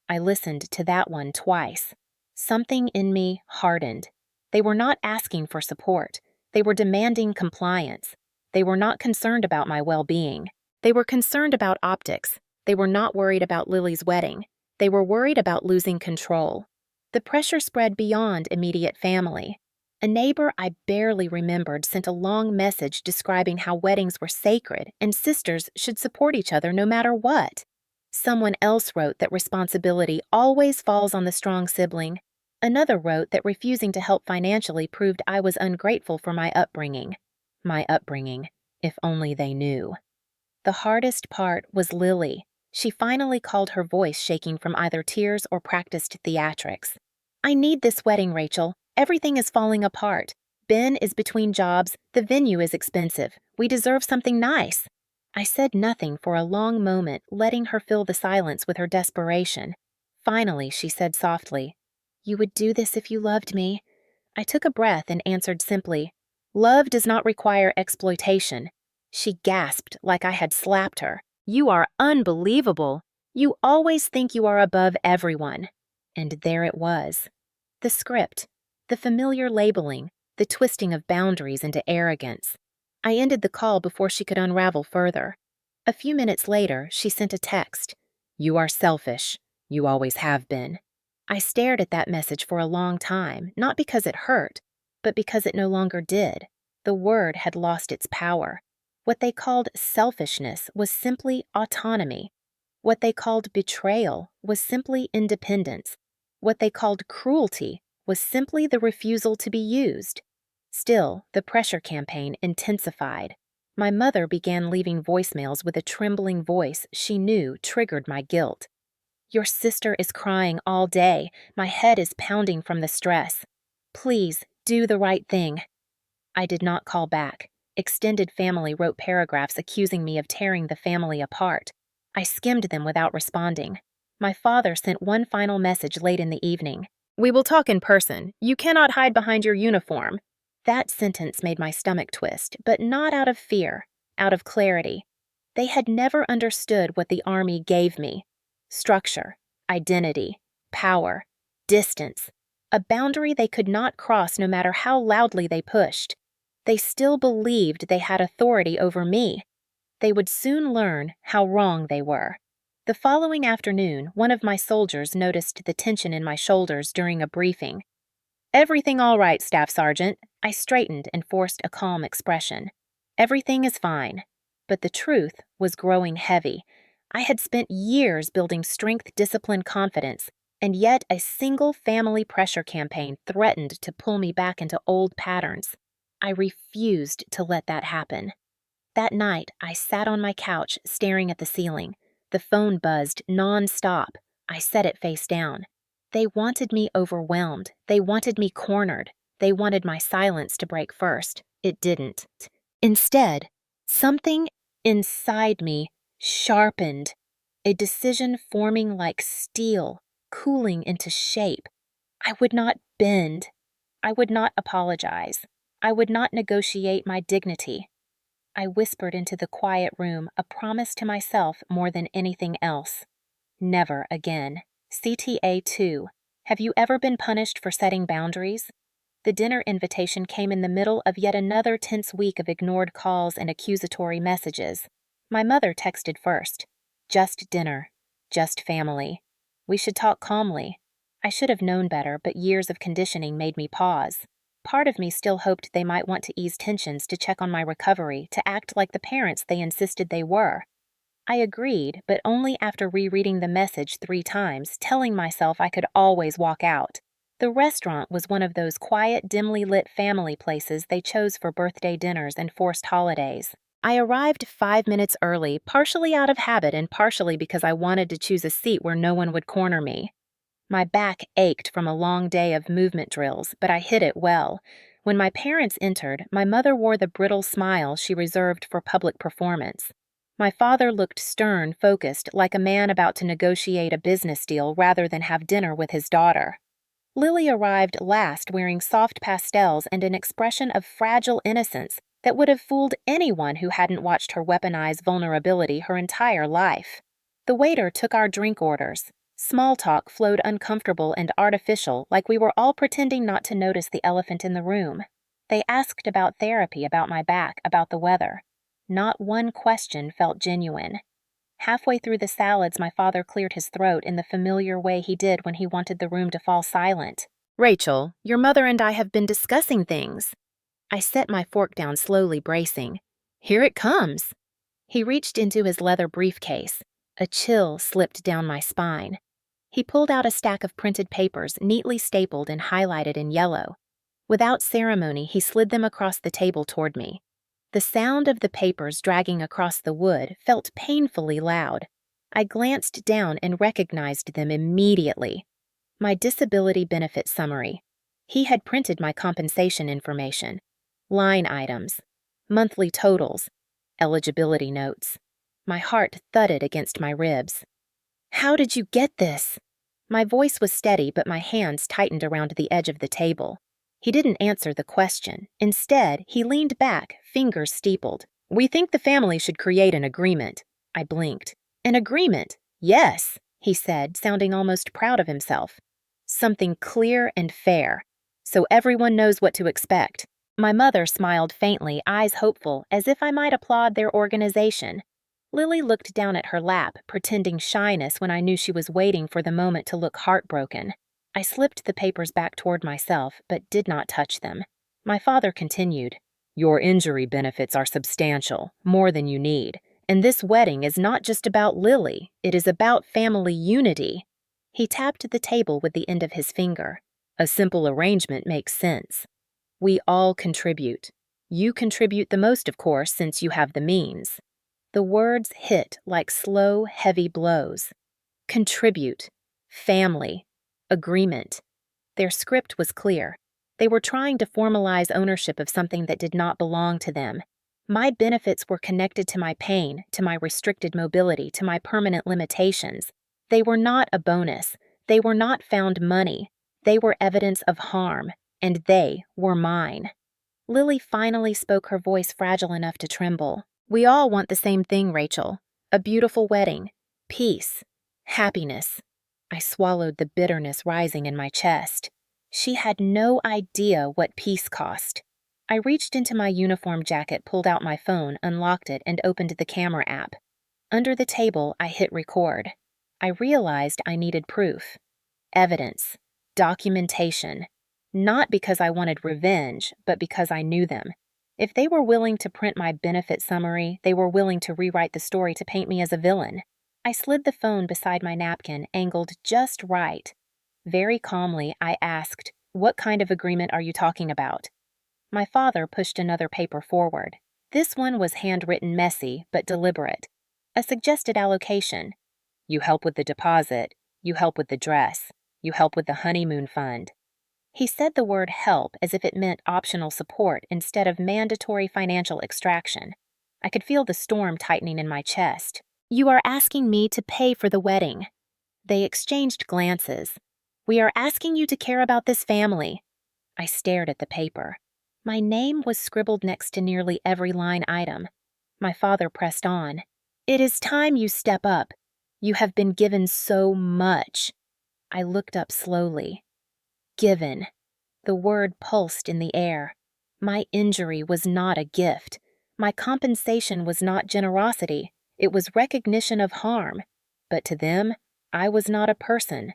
I listened to that one twice. Something in me hardened. They were not asking for support. They were demanding compliance. They were not concerned about my well-being. They were concerned about optics. They were not worried about Lily's wedding. They were worried about losing control. The pressure spread beyond immediate family. A neighbor I barely remembered sent a long message describing how weddings were sacred and sisters should support each other no matter what. Someone else wrote that responsibility always falls on the strong sibling. Another wrote that refusing to help financially proved I was ungrateful for my upbringing. My upbringing, if only they knew. The hardest part was Lily. She finally called, her voice shaking from either tears or practiced theatrics. I need this wedding, Rachel. Everything is falling apart. Ben is between jobs. The venue is expensive. We deserve something nice. I said nothing for a long moment, letting her fill the silence with her desperation. Finally, she said softly, You would do this if you loved me. I took a breath and answered simply, Love does not require exploitation. She gasped like I had slapped her. You are unbelievable. You always think you are above everyone. And there it was. The script, the familiar labeling, the twisting of boundaries into arrogance. I ended the call before she could unravel further. A few minutes later, she sent a text. You are selfish. You always have been. I stared at that message for a long time, not because it hurt, but because it no longer did. The word had lost its power. What they called selfishness was simply autonomy. What they called betrayal was simply independence. What they called cruelty was simply the refusal to be used. Still, the pressure campaign intensified. My mother began leaving voicemails with a trembling voice she knew triggered my guilt. Your sister is crying all day. My head is pounding from the stress. Please, do the right thing. I did not call back. Extended family wrote paragraphs accusing me of tearing the family apart. I skimmed them without responding. My father sent one final message late in the evening. We will talk in person. You cannot hide behind your uniform. That sentence made my stomach twist, but not out of fear, out of clarity. They had never understood what the Army gave me. Structure, identity, power, distance. A boundary they could not cross no matter how loudly they pushed. They still believed they had authority over me. They would soon learn how wrong they were. The following afternoon, one of my soldiers noticed the tension in my shoulders during a briefing. Everything all right, Staff Sergeant. I straightened and forced a calm expression. Everything is fine. but the truth was growing heavy. I had spent years building strength, discipline, confidence, and yet a single family pressure campaign threatened to pull me back into old patterns. I refused to let that happen. That night, I sat on my couch staring at the ceiling. The phone buzzed non-stop. I set it face down. They wanted me overwhelmed. They wanted me cornered. They wanted my silence to break first. It didn't. Instead, something inside me sharpened, a decision forming like steel, cooling into shape. I would not bend. I would not apologize. I would not negotiate my dignity. I whispered into the quiet room, a promise to myself more than anything else. Never again. CTA 2. Have you ever been punished for setting boundaries? The dinner invitation came in the middle of yet another tense week of ignored calls and accusatory messages. My mother texted first. Just dinner. Just family. We should talk calmly. I should have known better, but years of conditioning made me pause. Part of me still hoped they might want to ease tensions, to check on my recovery, to act like the parents they insisted they were. I agreed, but only after rereading the message 3 times, telling myself I could always walk out. The restaurant was one of those quiet, dimly lit family places they chose for birthday dinners and forced holidays. I arrived 5 minutes early, partially out of habit and partially because I wanted to choose a seat where no one would corner me. My back ached from a long day of movement drills, but I hid it well. When my parents entered, my mother wore the brittle smile she reserved for public performance. My father looked stern, focused, like a man about to negotiate a business deal rather than have dinner with his daughter. Lily arrived last, wearing soft pastels and an expression of fragile innocence that would have fooled anyone who hadn't watched her weaponize vulnerability her entire life. The waiter took our drink orders. Small talk flowed uncomfortable and artificial, like we were all pretending not to notice the elephant in the room. They asked about therapy, about my back, about the weather. Not one question felt genuine. Halfway through the salads, my father cleared his throat in the familiar way he did when he wanted the room to fall silent. "Rachel, your mother and I have been discussing things." I set my fork down slowly, bracing. "Here it comes." He reached into his leather briefcase. A chill slipped down my spine. He pulled out a stack of printed papers, neatly stapled and highlighted in yellow. Without ceremony, he slid them across the table toward me. The sound of the papers dragging across the wood felt painfully loud. I glanced down and recognized them immediately. My disability benefit summary. He had printed my compensation information. Line items. Monthly totals. Eligibility notes. My heart thudded against my ribs. "How did you get this?" My voice was steady, but my hands tightened around the edge of the table. He didn't answer the question. Instead, he leaned back, fingers steepled. "We think the family should create an agreement." I blinked. "An agreement? Yes," he said, sounding almost proud of himself. "Something clear and fair, so everyone knows what to expect." My mother smiled faintly, eyes hopeful, as if I might applaud their organization. Lily looked down at her lap, pretending shyness when I knew she was waiting for the moment to look heartbroken. I slipped the papers back toward myself, but did not touch them. My father continued, "Your injury benefits are substantial, more than you need. And this wedding is not just about Lily, it is about family unity." He tapped the table with the end of his finger. "A simple arrangement makes sense. We all contribute. You contribute the most, of course, since you have the means." The words hit like slow, heavy blows. Contribute. Family. Agreement. Their script was clear. They were trying to formalize ownership of something that did not belong to them. My benefits were connected to my pain, to my restricted mobility, to my permanent limitations. They were not a bonus. They were not found money. They were evidence of harm, and they were mine. Lily finally spoke, her voice fragile enough to tremble. "We all want the same thing, Rachel. A beautiful wedding. Peace. Happiness." I swallowed the bitterness rising in my chest. She had no idea what peace cost. I reached into my uniform jacket, pulled out my phone, unlocked it, and opened the camera app. Under the table, I hit record. I realized I needed proof. Evidence. Documentation. Not because I wanted revenge, but because I knew them. If they were willing to print my benefit summary, they were willing to rewrite the story to paint me as a villain. I slid the phone beside my napkin, angled just right. Very calmly, I asked, "What kind of agreement are you talking about?" My father pushed another paper forward. This one was handwritten messy, but deliberate. A suggested allocation. You help with the deposit. You help with the dress. You help with the honeymoon fund. He said the word help as if it meant optional support instead of mandatory financial extraction. I could feel the storm tightening in my chest. You are asking me to pay for the wedding. They exchanged glances. We are asking you to care about this family. I stared at the paper. My name was scribbled next to nearly every line item. My father pressed on. It is time you step up. You have been given so much. I looked up slowly. Given. The word pulsed in the air. My injury was not a gift. My compensation was not generosity. It was recognition of harm. But to them, I was not a person.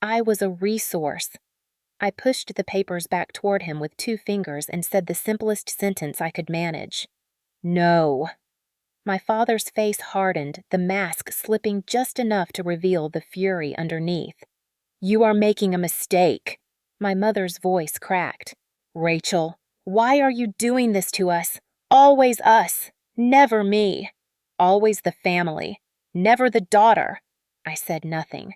I was a resource. I pushed the papers back toward him with 2 fingers and said the simplest sentence I could manage. No. My father's face hardened, the mask slipping just enough to reveal the fury underneath. You are making a mistake. My mother's voice cracked. Rachel, why are you doing this to us? Always us, never me. Always the family, never the daughter. I said nothing.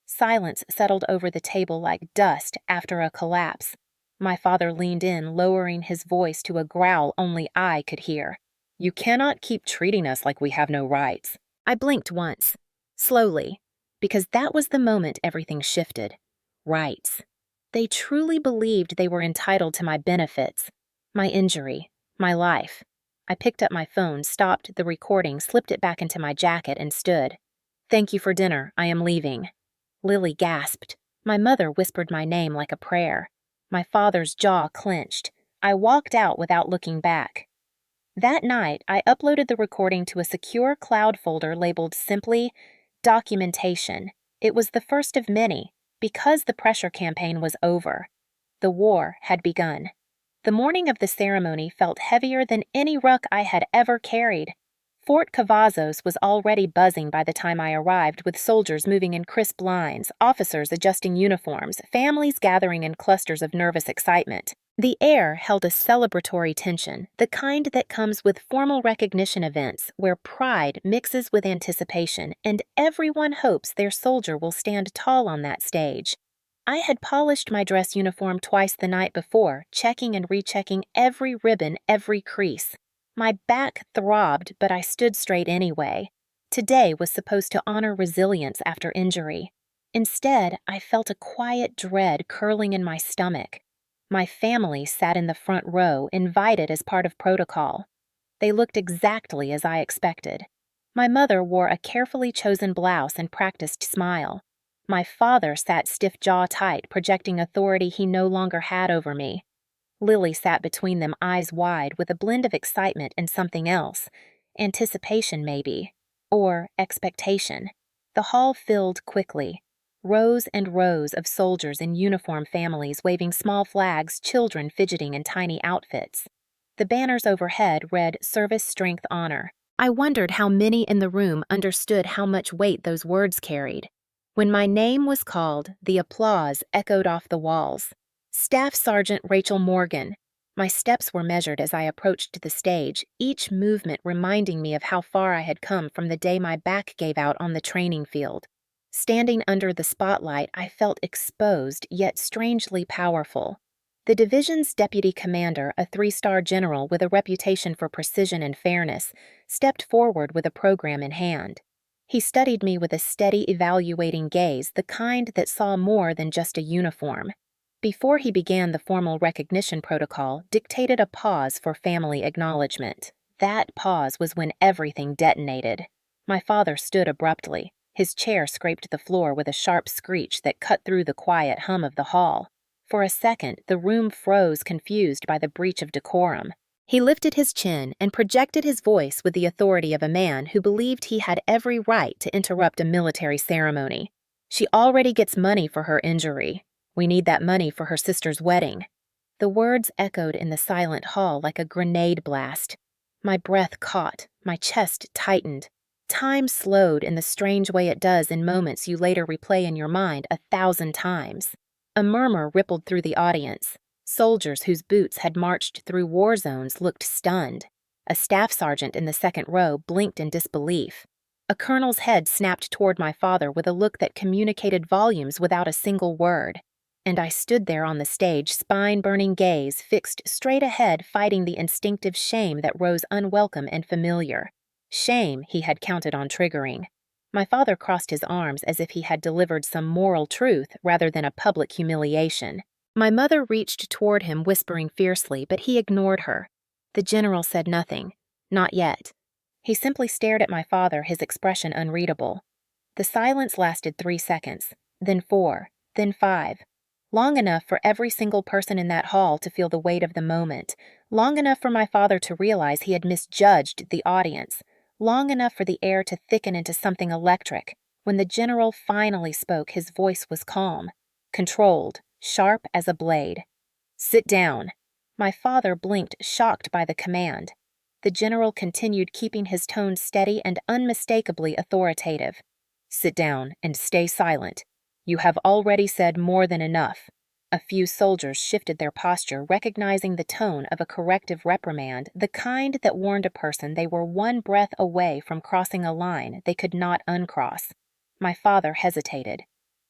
Silence settled over the table like dust after a collapse. My father leaned in, lowering his voice to a growl only I could hear. You cannot keep treating us like we have no rights. I blinked once, slowly, because that was the moment everything shifted. Rights. They truly believed they were entitled to my benefits, my injury, my life. I picked up my phone, stopped the recording, slipped it back into my jacket, and stood. Thank you for dinner. I am leaving. Lily gasped. My mother whispered my name like a prayer. My father's jaw clenched. I walked out without looking back. That night, I uploaded the recording to a secure cloud folder labeled simply Documentation. It was the first of many, because the pressure campaign was over. The war had begun. The morning of the ceremony felt heavier than any ruck I had ever carried. Fort Cavazos was already buzzing by the time I arrived, with soldiers moving in crisp lines, officers adjusting uniforms, families gathering in clusters of nervous excitement. The air held a celebratory tension, the kind that comes with formal recognition events, where pride mixes with anticipation, and everyone hopes their soldier will stand tall on that stage. I had polished my dress uniform twice the night before, checking and rechecking every ribbon, every crease. My back throbbed, but I stood straight anyway. Today was supposed to honor resilience after injury. Instead, I felt a quiet dread curling in my stomach. My family sat in the front row, invited as part of protocol. They looked exactly as I expected. My mother wore a carefully chosen blouse and practiced smile. My father sat stiff jaw tight, projecting authority he no longer had over me. Lily sat between them, eyes wide, with a blend of excitement and something else. Anticipation, maybe. Or expectation. The hall filled quickly. Rows and rows of soldiers in uniform families waving small flags, children fidgeting in tiny outfits. The banners overhead read Service, Strength, Honor. I wondered how many in the room understood how much weight those words carried. When my name was called, the applause echoed off the walls. Staff Sergeant Rachel Morgan. My steps were measured as I approached the stage, each movement reminding me of how far I had come from the day my back gave out on the training field. Standing under the spotlight, I felt exposed, yet strangely powerful. The division's deputy commander, a 3-star general with a reputation for precision and fairness, stepped forward with a program in hand. He studied me with a steady, evaluating gaze, the kind that saw more than just a uniform. Before he began the formal recognition protocol, dictated a pause for family acknowledgement. That pause was when everything detonated. My father stood abruptly. His chair scraped the floor with a sharp screech that cut through the quiet hum of the hall. For a second, the room froze, confused by the breach of decorum. He lifted his chin and projected his voice with the authority of a man who believed he had every right to interrupt a military ceremony. She already gets money for her injury. We need that money for her sister's wedding. The words echoed in the silent hall like a grenade blast. My breath caught, my chest tightened. Time slowed in the strange way it does in moments you later replay in your mind 1,000 times. A murmur rippled through the audience. Soldiers whose boots had marched through war zones looked stunned. A staff sergeant in the second row blinked in disbelief. A colonel's head snapped toward my father with a look that communicated volumes without a single word. And I stood there on the stage, spine-burning gaze fixed straight ahead, fighting the instinctive shame that rose unwelcome and familiar. Shame he had counted on triggering. My father crossed his arms as if he had delivered some moral truth rather than a public humiliation. My mother reached toward him, whispering fiercely, but he ignored her. The general said nothing. Not yet. He simply stared at my father, his expression unreadable. The silence lasted 3 seconds, then 4, then 5. Long enough for every single person in that hall to feel the weight of the moment. Long enough for my father to realize he had misjudged the audience. Long enough for the air to thicken into something electric. When the general finally spoke, his voice was calm, controlled, sharp as a blade. "Sit down." My father blinked, shocked by the command. The general continued, keeping his tone steady and unmistakably authoritative. "Sit down and stay silent. You have already said more than enough." A few soldiers shifted their posture, recognizing the tone of a corrective reprimand, the kind that warned a person they were one breath away from crossing a line they could not uncross. My father hesitated.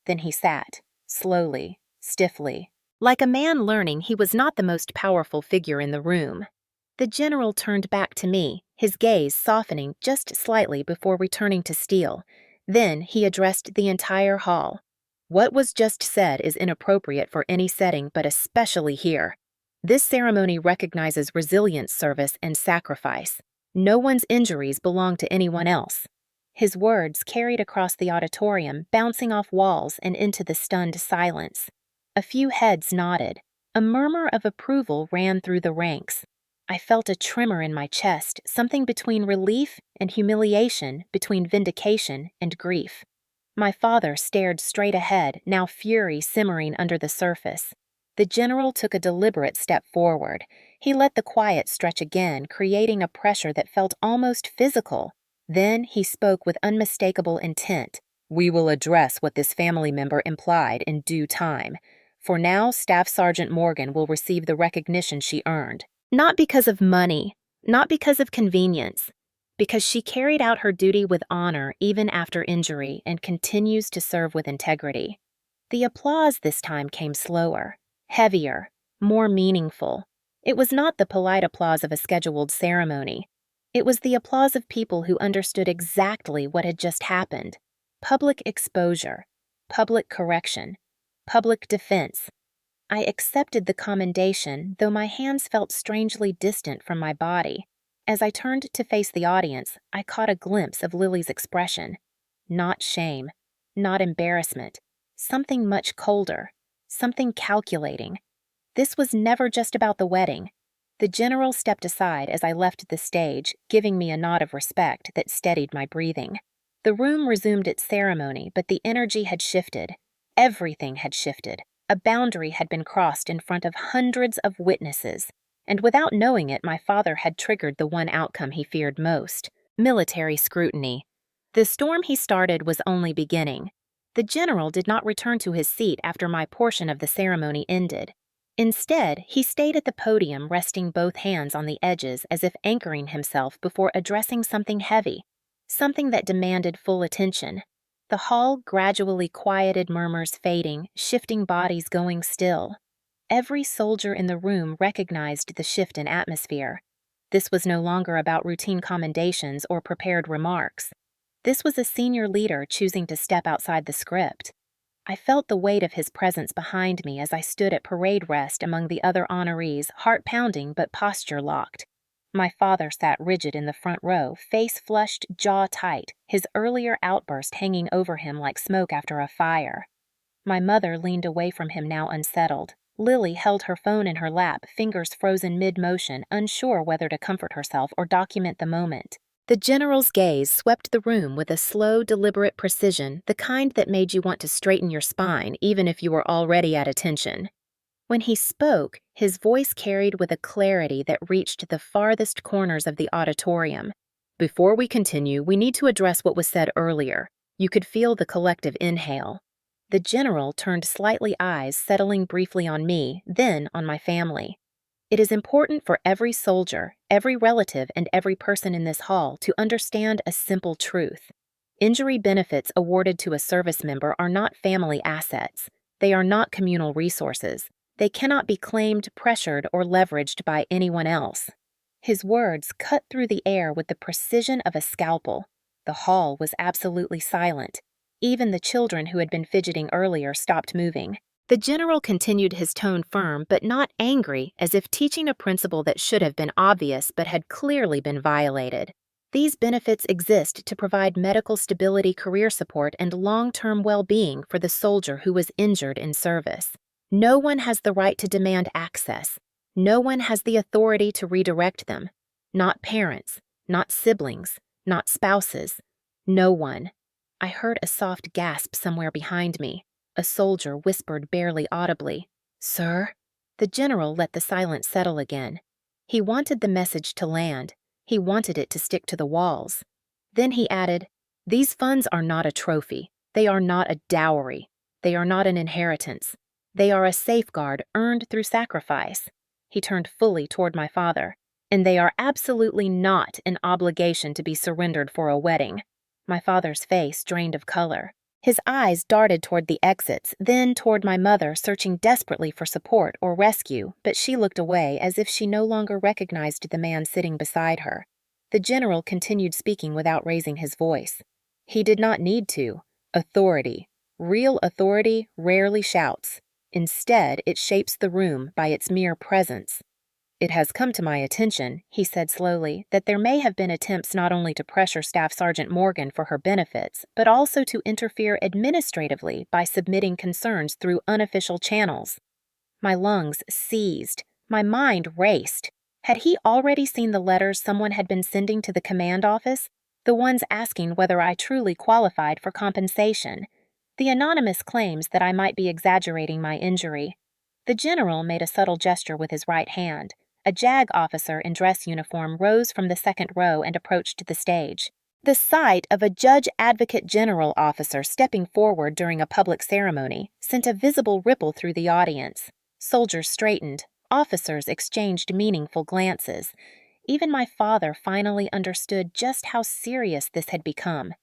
Then he sat, slowly, stiffly, like a man learning he was not the most powerful figure in the room. The general turned back to me, his gaze softening just slightly before returning to Steele. Then he addressed the entire hall. "What was just said is inappropriate for any setting, but especially here. This ceremony recognizes resilience, service, and sacrifice. No one's injuries belong to anyone else." His words carried across the auditorium, bouncing off walls and into the stunned silence. A few heads nodded. A murmur of approval ran through the ranks. I felt a tremor in my chest, something between relief and humiliation, between vindication and grief. My father stared straight ahead, now fury simmering under the surface. The general took a deliberate step forward. He let the quiet stretch again, creating a pressure that felt almost physical. Then he spoke with unmistakable intent. "We will address what this family member implied in due time. For now, Staff Sergeant Morgan will receive the recognition she earned. Not because of money, not because of convenience, because she carried out her duty with honor even after injury and continues to serve with integrity." The applause this time came slower, heavier, more meaningful. It was not the polite applause of a scheduled ceremony. It was the applause of people who understood exactly what had just happened. Public exposure, public correction, public defense. I accepted the commendation, though my hands felt strangely distant from my body. As I turned to face the audience, I caught a glimpse of Lily's expression. Not shame, not embarrassment, something much colder, something calculating. This was never just about the wedding. The general stepped aside as I left the stage, giving me a nod of respect that steadied my breathing. The room resumed its ceremony, but the energy had shifted. Everything had shifted. A boundary had been crossed in front of hundreds of witnesses. And without knowing it, my father had triggered the one outcome he feared most: military scrutiny. The storm he started was only beginning. The general did not return to his seat after my portion of the ceremony ended. Instead, he stayed at the podium, resting both hands on the edges as if anchoring himself before addressing something heavy, something that demanded full attention. The hall gradually quieted, murmurs fading, shifting bodies going still. Every soldier in the room recognized the shift in atmosphere. This was no longer about routine commendations or prepared remarks. This was a senior leader choosing to step outside the script. I felt the weight of his presence behind me as I stood at parade rest among the other honorees, heart pounding but posture locked. My father sat rigid in the front row, face flushed, jaw tight, his earlier outburst hanging over him like smoke after a fire. My mother leaned away from him, now unsettled. Lily held her phone in her lap, fingers frozen mid-motion, unsure whether to comfort herself or document the moment. The general's gaze swept the room with a slow, deliberate precision, the kind that made you want to straighten your spine even if you were already at attention. When he spoke, his voice carried with a clarity that reached the farthest corners of the auditorium. Before we continue, we need to address what was said earlier. You could feel the collective inhale. The general turned slightly eyes, settling briefly on me, then on my family. It is important for every soldier, every relative, and every person in this hall to understand a simple truth. Injury benefits awarded to a service member are not family assets. They are not communal resources. They cannot be claimed, pressured, or leveraged by anyone else. His words cut through the air with the precision of a scalpel. The hall was absolutely silent. Even the children who had been fidgeting earlier stopped moving. The general continued, his tone firm but not angry, as if teaching a principle that should have been obvious but had clearly been violated. These benefits exist to provide medical stability, career support, and long-term well-being for the soldier who was injured in service. No one has the right to demand access. No one has the authority to redirect them. Not parents, not siblings, not spouses. No one. I heard a soft gasp somewhere behind me. A soldier whispered barely audibly, "Sir?" The general let the silence settle again. He wanted the message to land. He wanted it to stick to the walls. Then he added, "These funds are not a trophy. They are not a dowry. They are not an inheritance. They are a safeguard earned through sacrifice." He turned fully toward my father. "And they are absolutely not an obligation to be surrendered for a wedding." My father's face drained of color. His eyes darted toward the exits, then toward my mother, searching desperately for support or rescue, but she looked away as if she no longer recognized the man sitting beside her. The general continued speaking without raising his voice. He did not need to. Authority, real authority, rarely shouts. Instead, it shapes the room by its mere presence. "It has come to my attention," he said slowly, "that there may have been attempts not only to pressure Staff Sergeant Morgan for her benefits, but also to interfere administratively by submitting concerns through unofficial channels." My lungs seized. My mind raced. Had he already seen the letters someone had been sending to the command office? The ones asking whether I truly qualified for compensation. The anonymous claims that I might be exaggerating my injury. The general made a subtle gesture with his right hand. A JAG officer in dress uniform rose from the second row and approached the stage. The sight of a Judge Advocate General officer stepping forward during a public ceremony sent a visible ripple through the audience. Soldiers straightened. Officers exchanged meaningful glances. Even my father finally understood just how serious this had become.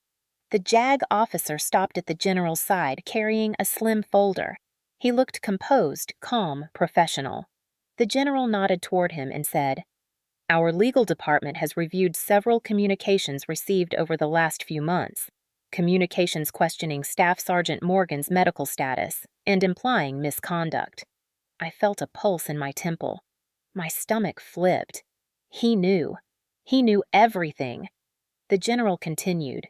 The JAG officer stopped at the general's side, carrying a slim folder. He looked composed, calm, professional. The general nodded toward him and said, "Our legal department has reviewed several communications received over the last few months, communications questioning Staff Sergeant Morgan's medical status and implying misconduct." I felt a pulse in my temple. My stomach flipped. He knew. He knew everything. The general continued,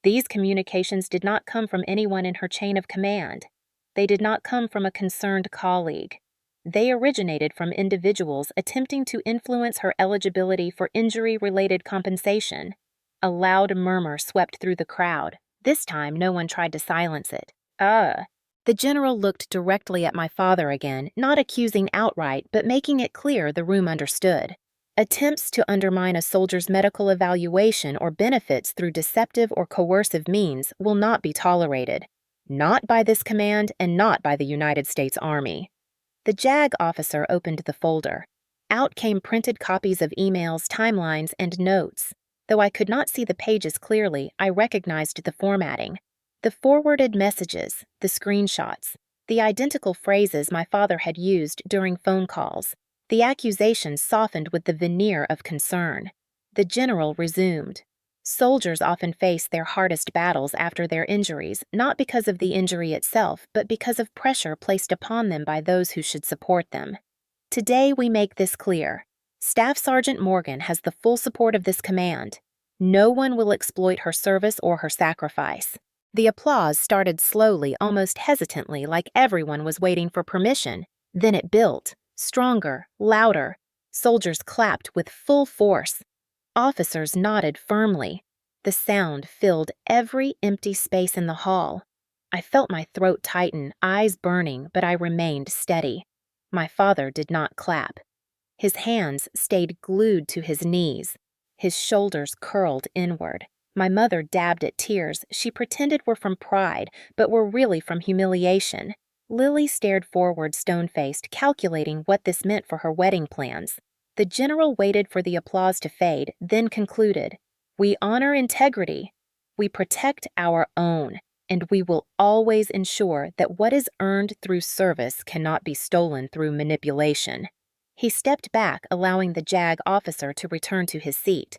"These communications did not come from anyone in her chain of command. They did not come from a concerned colleague. They originated from individuals attempting to influence her eligibility for injury-related compensation." A loud murmur swept through the crowd. This time, no one tried to silence it. The general looked directly at my father again, not accusing outright, but making it clear the room understood. Attempts to undermine a soldier's medical evaluation or benefits through deceptive or coercive means will not be tolerated. Not by this command and not by the United States Army. The JAG officer opened the folder. Out came printed copies of emails, timelines, and notes. Though I could not see the pages clearly, I recognized the formatting. The forwarded messages, the screenshots, the identical phrases my father had used during phone calls. The accusations softened with the veneer of concern. The general resumed. "Soldiers often face their hardest battles after their injuries, not because of the injury itself, but because of pressure placed upon them by those who should support them. Today we make this clear. Staff Sergeant Morgan has the full support of this command. No one will exploit her service or her sacrifice." The applause started slowly, almost hesitantly, like everyone was waiting for permission. Then it built, stronger, louder. Soldiers clapped with full force. Officers nodded firmly. The sound filled every empty space in the hall. I felt my throat tighten, eyes burning, but I remained steady. My father did not clap. His hands stayed glued to his knees. His shoulders curled inward. My mother dabbed at tears she pretended were from pride, but were really from humiliation. Lily stared forward stone-faced, calculating what this meant for her wedding plans. The general waited for the applause to fade, then concluded, "We honor integrity. We protect our own, and we will always ensure that what is earned through service cannot be stolen through manipulation." He stepped back, allowing the JAG officer to return to his seat.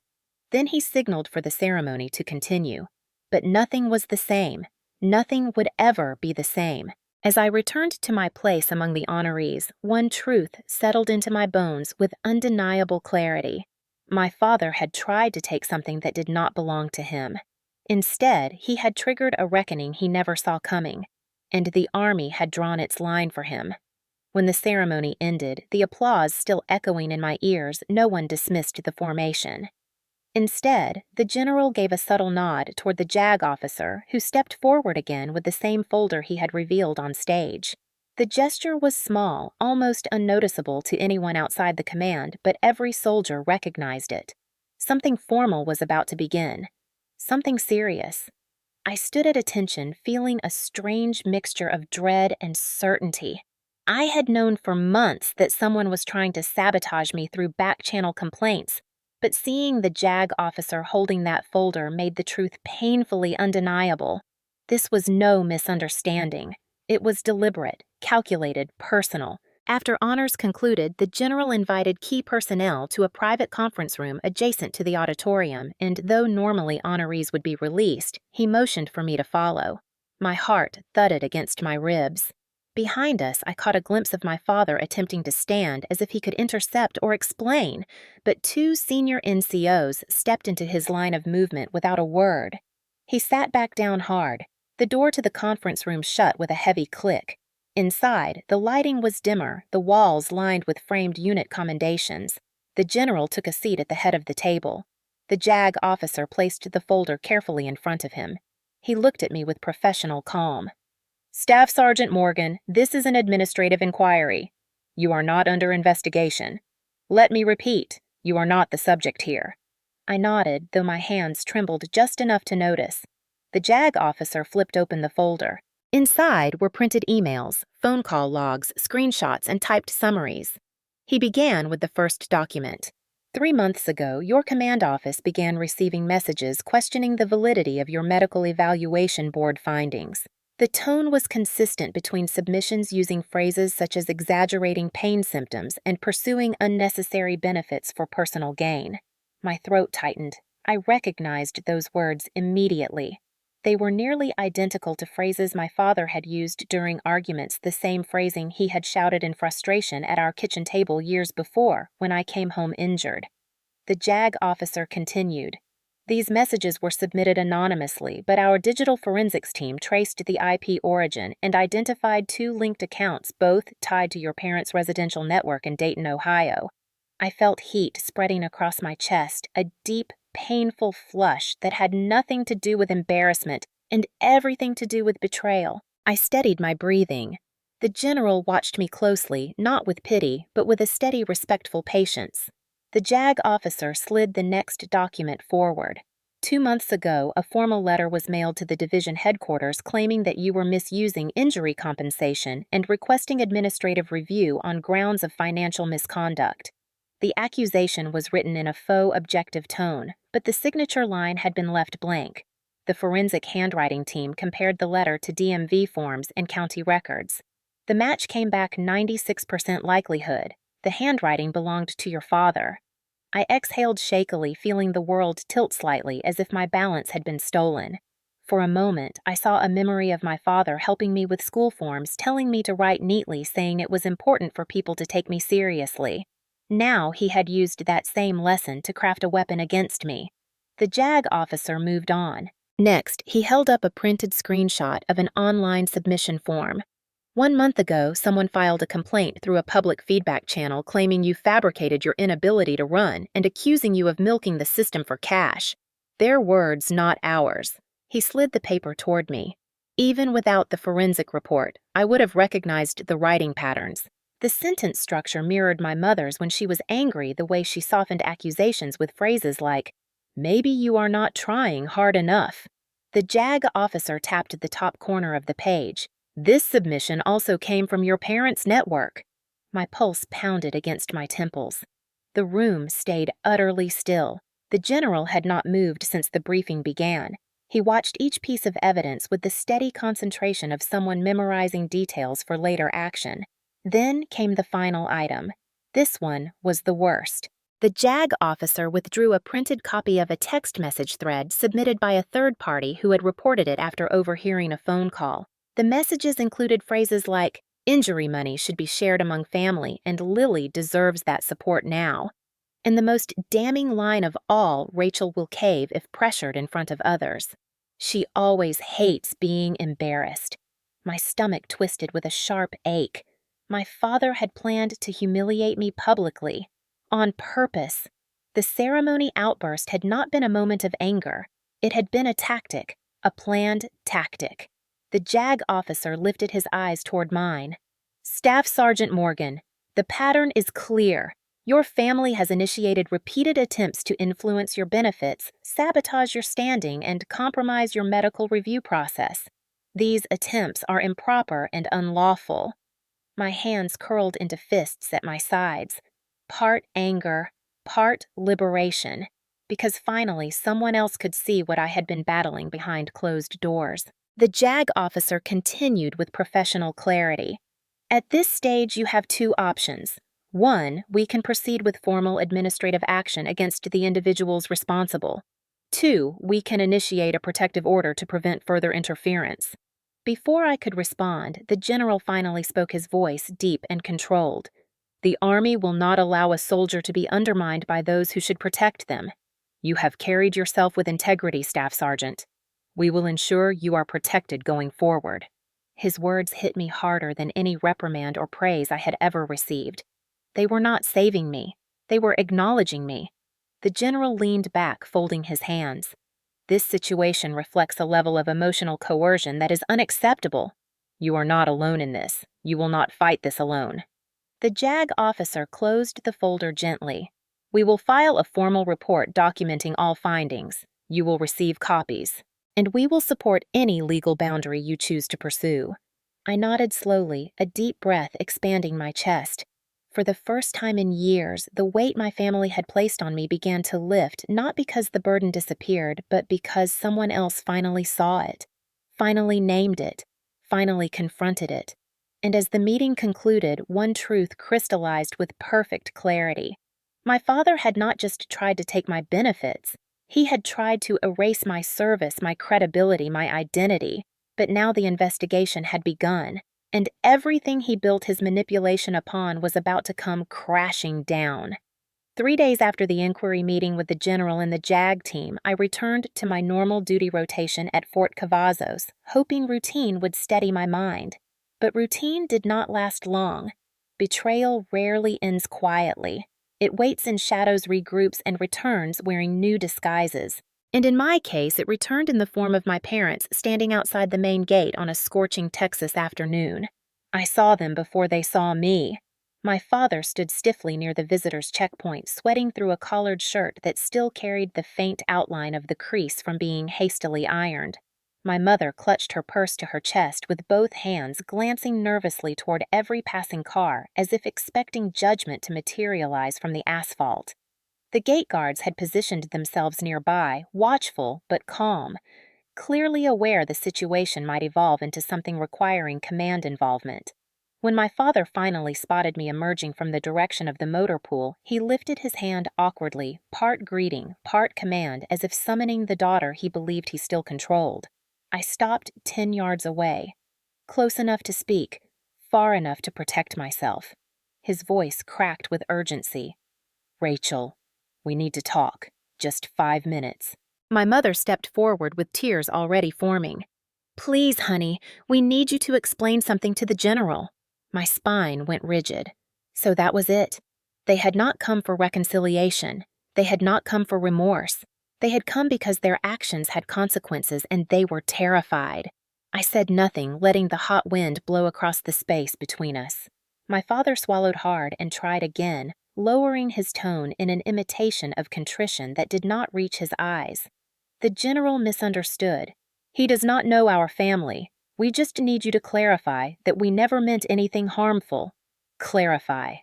Then he signaled for the ceremony to continue. But nothing was the same. Nothing would ever be the same. As I returned to my place among the honorees, one truth settled into my bones with undeniable clarity. My father had tried to take something that did not belong to him. Instead, he had triggered a reckoning he never saw coming, and the army had drawn its line for him. When the ceremony ended, the applause still echoing in my ears, no one dismissed the formation. Instead, the general gave a subtle nod toward the JAG officer, who stepped forward again with the same folder he had revealed on stage. The gesture was small, almost unnoticeable to anyone outside the command, but every soldier recognized it. Something formal was about to begin. Something serious. I stood at attention, feeling a strange mixture of dread and certainty. I had known for months that someone was trying to sabotage me through back-channel complaints, but seeing the JAG officer holding that folder made the truth painfully undeniable. This was no misunderstanding. It was deliberate, calculated, personal. After honors concluded, the general invited key personnel to a private conference room adjacent to the auditorium, and though normally honorees would be released, he motioned for me to follow. My heart thudded against my ribs. Behind us, I caught a glimpse of my father attempting to stand as if he could intercept or explain, but two senior NCOs stepped into his line of movement without a word. He sat back down hard. The door to the conference room shut with a heavy click. Inside, the lighting was dimmer, the walls lined with framed unit commendations. The general took a seat at the head of the table. The JAG officer placed the folder carefully in front of him. He looked at me with professional calm. "Staff Sergeant Morgan, this is an administrative inquiry. You are not under investigation. Let me repeat, you are not the subject here." I nodded, though my hands trembled just enough to notice. The JAG officer flipped open the folder. Inside were printed emails, phone call logs, screenshots, and typed summaries. He began with the first document. 3 months ago, your command office began receiving messages questioning the validity of your medical evaluation board findings. The tone was consistent between submissions using phrases such as exaggerating pain symptoms and pursuing unnecessary benefits for personal gain. My throat tightened. I recognized those words immediately. They were nearly identical to phrases my father had used during arguments, the same phrasing he had shouted in frustration at our kitchen table years before when I came home injured. The JAG officer continued. These messages were submitted anonymously, but our digital forensics team traced the IP origin and identified 2 linked accounts, both tied to your parents' residential network in Dayton, Ohio. I felt heat spreading across my chest, a deep, painful flush that had nothing to do with embarrassment and everything to do with betrayal. I steadied my breathing. The general watched me closely, not with pity, but with a steady, respectful patience. The JAG officer slid the next document forward. 2 months ago, a formal letter was mailed to the division headquarters claiming that you were misusing injury compensation and requesting administrative review on grounds of financial misconduct. The accusation was written in a faux objective tone, but the signature line had been left blank. The forensic handwriting team compared the letter to DMV forms and county records. The match came back 96% likelihood. The handwriting belonged to your father. I exhaled shakily, feeling the world tilt slightly as if my balance had been stolen. For a moment, I saw a memory of my father helping me with school forms, telling me to write neatly, saying it was important for people to take me seriously. Now he had used that same lesson to craft a weapon against me. The JAG officer moved on. Next, he held up a printed screenshot of an online submission form. 1 month ago, someone filed a complaint through a public feedback channel claiming you fabricated your inability to run and accusing you of milking the system for cash. Their words, not ours. He slid the paper toward me. Even without the forensic report, I would have recognized the writing patterns. The sentence structure mirrored my mother's when she was angry, the way she softened accusations with phrases like, "Maybe you are not trying hard enough." The JAG officer tapped at the top corner of the page. "This submission also came from your parents' network." My pulse pounded against my temples. The room stayed utterly still. The general had not moved since the briefing began. He watched each piece of evidence with the steady concentration of someone memorizing details for later action. Then came the final item. This one was the worst. The JAG officer withdrew a printed copy of a text message thread submitted by a third party who had reported it after overhearing a phone call. The messages included phrases like, "Injury money should be shared among family, and Lily deserves that support now." And the most damning line of all, Rachel will cave if pressured in front of others. She always hates being embarrassed. My stomach twisted with a sharp ache. My father had planned to humiliate me publicly, on purpose. The ceremony outburst had not been a moment of anger. It had been a tactic, a planned tactic. The JAG officer lifted his eyes toward mine. "Staff Sergeant Morgan, the pattern is clear. Your family has initiated repeated attempts to influence your benefits, sabotage your standing, and compromise your medical review process. These attempts are improper and unlawful." My hands curled into fists at my sides. Part anger, part liberation, because finally someone else could see what I had been battling behind closed doors. The JAG officer continued with professional clarity. "At this stage, you have two options. One, we can proceed with formal administrative action against the individuals responsible. Two, we can initiate a protective order to prevent further interference." Before I could respond, the general finally spoke, his voice deep and controlled. "The Army will not allow a soldier to be undermined by those who should protect them. You have carried yourself with integrity, Staff Sergeant. We will ensure you are protected going forward." His words hit me harder than any reprimand or praise I had ever received. They were not saving me. They were acknowledging me. The general leaned back, folding his hands. "This situation reflects a level of emotional coercion that is unacceptable. You are not alone in this. You will not fight this alone." The JAG officer closed the folder gently. "We will file a formal report documenting all findings. You will receive copies. And we will support any legal boundary you choose to pursue." I nodded slowly, a deep breath expanding my chest. For the first time in years, the weight my family had placed on me began to lift, not because the burden disappeared, but because someone else finally saw it, finally named it, finally confronted it. And as the meeting concluded, one truth crystallized with perfect clarity. My father had not just tried to take my benefits. He had tried to erase my service, my credibility, my identity. But now the investigation had begun, and everything he built his manipulation upon was about to come crashing down. 3 days after the inquiry meeting with the general and the JAG team, I returned to my normal duty rotation at Fort Cavazos, hoping routine would steady my mind. But routine did not last long. Betrayal rarely ends quietly. It waits in shadows, regroups, and returns wearing new disguises. And in my case, it returned in the form of my parents standing outside the main gate on a scorching Texas afternoon. I saw them before they saw me. My father stood stiffly near the visitor's checkpoint, sweating through a collared shirt that still carried the faint outline of the crease from being hastily ironed. My mother clutched her purse to her chest with both hands, glancing nervously toward every passing car, as if expecting judgment to materialize from the asphalt. The gate guards had positioned themselves nearby, watchful but calm, clearly aware the situation might evolve into something requiring command involvement. When my father finally spotted me emerging from the direction of the motor pool, he lifted his hand awkwardly, part greeting, part command, as if summoning the daughter he believed he still controlled. I stopped 10 yards away, close enough to speak, far enough to protect myself. His voice cracked with urgency. "Rachel, we need to talk. Just 5 minutes." My mother stepped forward with tears already forming. "Please, honey, we need you to explain something to the general." My spine went rigid. So that was it. They had not come for reconciliation. They had not come for remorse. They had come because their actions had consequences and they were terrified. I said nothing, letting the hot wind blow across the space between us. My father swallowed hard and tried again, lowering his tone in an imitation of contrition that did not reach his eyes. The general misunderstood. He does not know our family. We just need you to clarify that we never meant anything harmful. Clarify.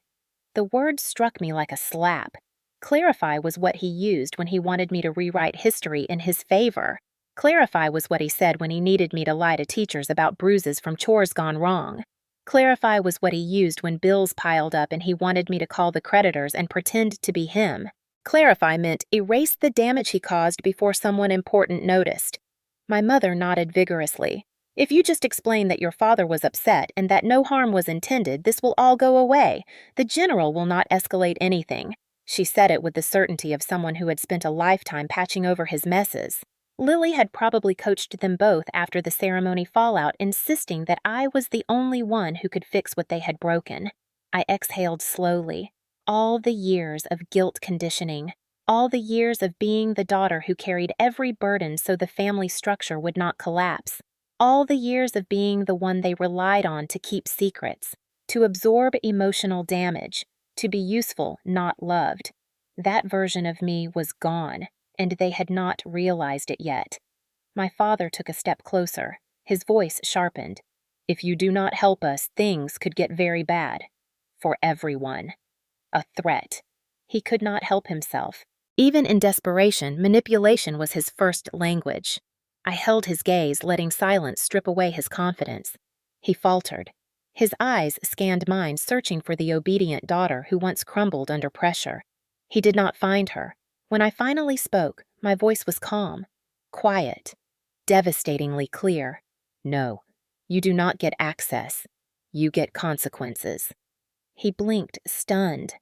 The word struck me like a slap. Clarify was what he used when he wanted me to rewrite history in his favor. Clarify was what he said when he needed me to lie to teachers about bruises from chores gone wrong. Clarify was what he used when bills piled up and he wanted me to call the creditors and pretend to be him. Clarify meant erase the damage he caused before someone important noticed. My mother nodded vigorously. If you just explain that your father was upset and that no harm was intended, this will all go away. The general will not escalate anything. She said it with the certainty of someone who had spent a lifetime patching over his messes. Lily had probably coached them both after the ceremony fallout, insisting that I was the only one who could fix what they had broken. I exhaled slowly. All the years of guilt conditioning, all the years of being the daughter who carried every burden so the family structure would not collapse, all the years of being the one they relied on to keep secrets, to absorb emotional damage, to be useful, not loved. That version of me was gone, and they had not realized it yet. My father took a step closer. His voice sharpened. If you do not help us, things could get very bad. For everyone. A threat. He could not help himself. Even in desperation, manipulation was his first language. I held his gaze, letting silence strip away his confidence. He faltered. His eyes scanned mine, searching for the obedient daughter who once crumbled under pressure. He did not find her. When I finally spoke, my voice was calm, quiet, devastatingly clear. No, you do not get access. You get consequences. He blinked, stunned.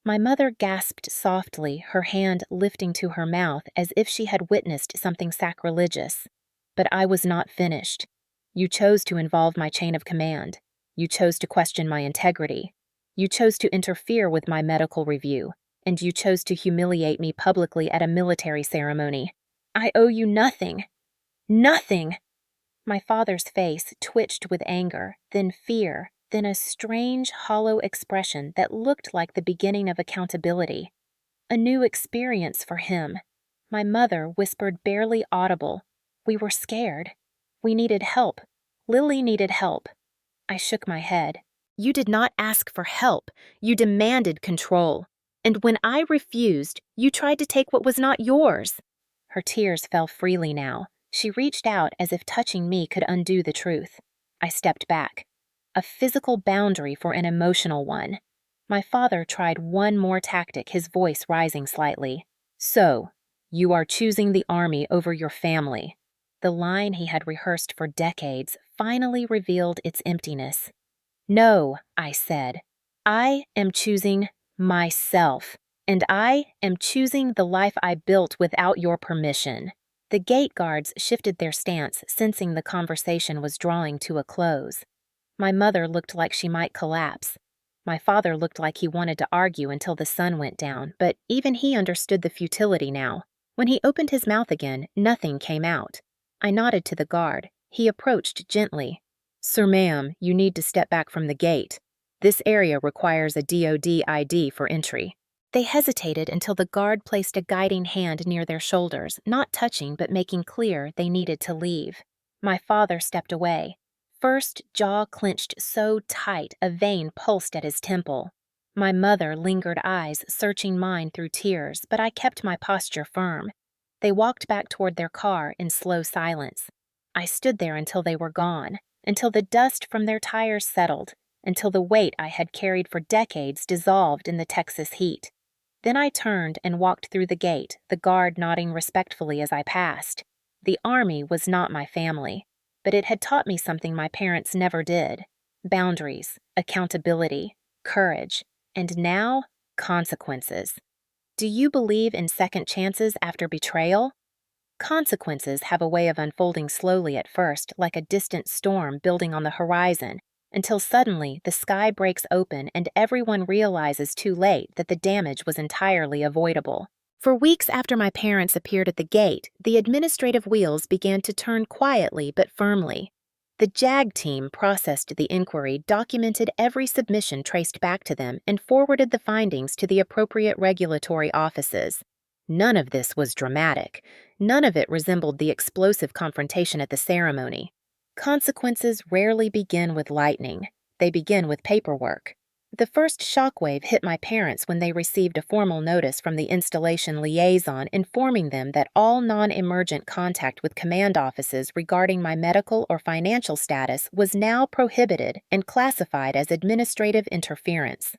My mother gasped softly, her hand lifting to her mouth as if she had witnessed something sacrilegious. But I was not finished. You chose to involve my chain of command. You chose to question my integrity. You chose to interfere with my medical review. And you chose to humiliate me publicly at a military ceremony. I owe you nothing. Nothing! My father's face twitched with anger, then fear, then a strange, hollow expression that looked like the beginning of accountability. A new experience for him. My mother whispered barely audible. We were scared. We needed help. Lily needed help. I shook my head. You did not ask for help. You demanded control. And when I refused, you tried to take what was not yours. Her tears fell freely now. She reached out as if touching me could undo the truth. I stepped back. A physical boundary for an emotional one. My father tried one more tactic, his voice rising slightly. So, you are choosing the army over your family. The line he had rehearsed for decades finally revealed its emptiness. No, I said. I am choosing myself, and I am choosing the life I built without your permission. The gate guards shifted their stance, sensing the conversation was drawing to a close. My mother looked like she might collapse. My father looked like he wanted to argue until the sun went down, but even he understood the futility now. When he opened his mouth again, nothing came out. I nodded to the guard. He approached gently. Sir, ma'am, you need to step back from the gate. This area requires a DOD ID for entry. They hesitated until the guard placed a guiding hand near their shoulders, not touching but making clear they needed to leave. My father stepped away. First jaw clenched so tight a vein pulsed at his temple. My mother lingered eyes searching mine through tears, but I kept my posture firm. They walked back toward their car in slow silence. I stood there until they were gone, until the dust from their tires settled, until the weight I had carried for decades dissolved in the Texas heat. Then I turned and walked through the gate, the guard nodding respectfully as I passed. The army was not my family, but it had taught me something my parents never did. Boundaries, accountability, courage, and now, consequences. Do you believe in second chances after betrayal? Consequences have a way of unfolding slowly at first, like a distant storm building on the horizon, until suddenly the sky breaks open and everyone realizes too late that the damage was entirely avoidable. For weeks after my parents appeared at the gate, the administrative wheels began to turn quietly but firmly. The JAG team processed the inquiry, documented every submission traced back to them, and forwarded the findings to the appropriate regulatory offices. None of this was dramatic. None of it resembled the explosive confrontation at the ceremony. Consequences rarely begin with lightning. They begin with paperwork. The first shockwave hit my parents when they received a formal notice from the installation liaison informing them that all non-emergent contact with command offices regarding my medical or financial status was now prohibited and classified as administrative interference.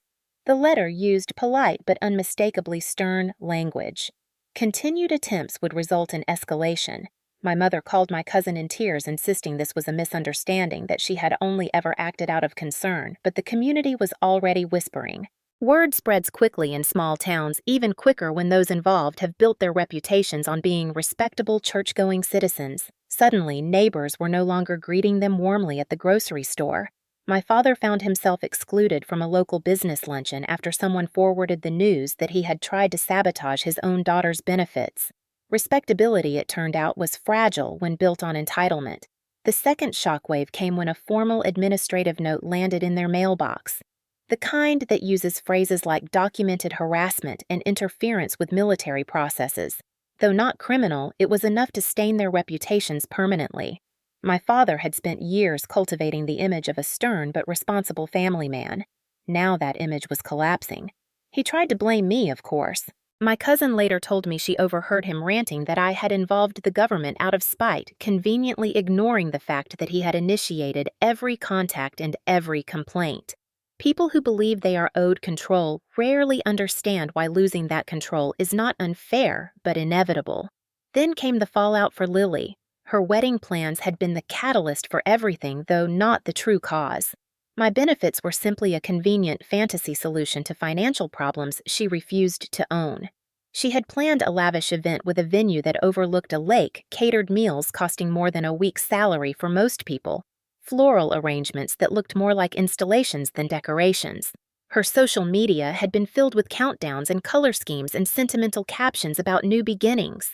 The letter used polite but unmistakably stern language. Continued attempts would result in escalation. My mother called my cousin in tears, insisting this was a misunderstanding, that she had only ever acted out of concern, but the community was already whispering. Word spreads quickly in small towns, even quicker when those involved have built their reputations on being respectable church-going citizens. Suddenly, neighbors were no longer greeting them warmly at the grocery store. My father found himself excluded from a local business luncheon after someone forwarded the news that he had tried to sabotage his own daughter's benefits. Respectability, it turned out, was fragile when built on entitlement. The second shockwave came when a formal administrative note landed in their mailbox. The kind that uses phrases like documented harassment and interference with military processes. Though not criminal, it was enough to stain their reputations permanently. My father had spent years cultivating the image of a stern but responsible family man. Now that image was collapsing. He tried to blame me, of course. My cousin later told me she overheard him ranting that I had involved the government out of spite, conveniently ignoring the fact that he had initiated every contact and every complaint. People who believe they are owed control rarely understand why losing that control is not unfair, but inevitable. Then came the fallout for Lily. Her wedding plans had been the catalyst for everything, though not the true cause. My benefits were simply a convenient fantasy solution to financial problems she refused to own. She had planned a lavish event with a venue that overlooked a lake, catered meals costing more than a week's salary for most people, floral arrangements that looked more like installations than decorations. Her social media had been filled with countdowns and color schemes and sentimental captions about new beginnings.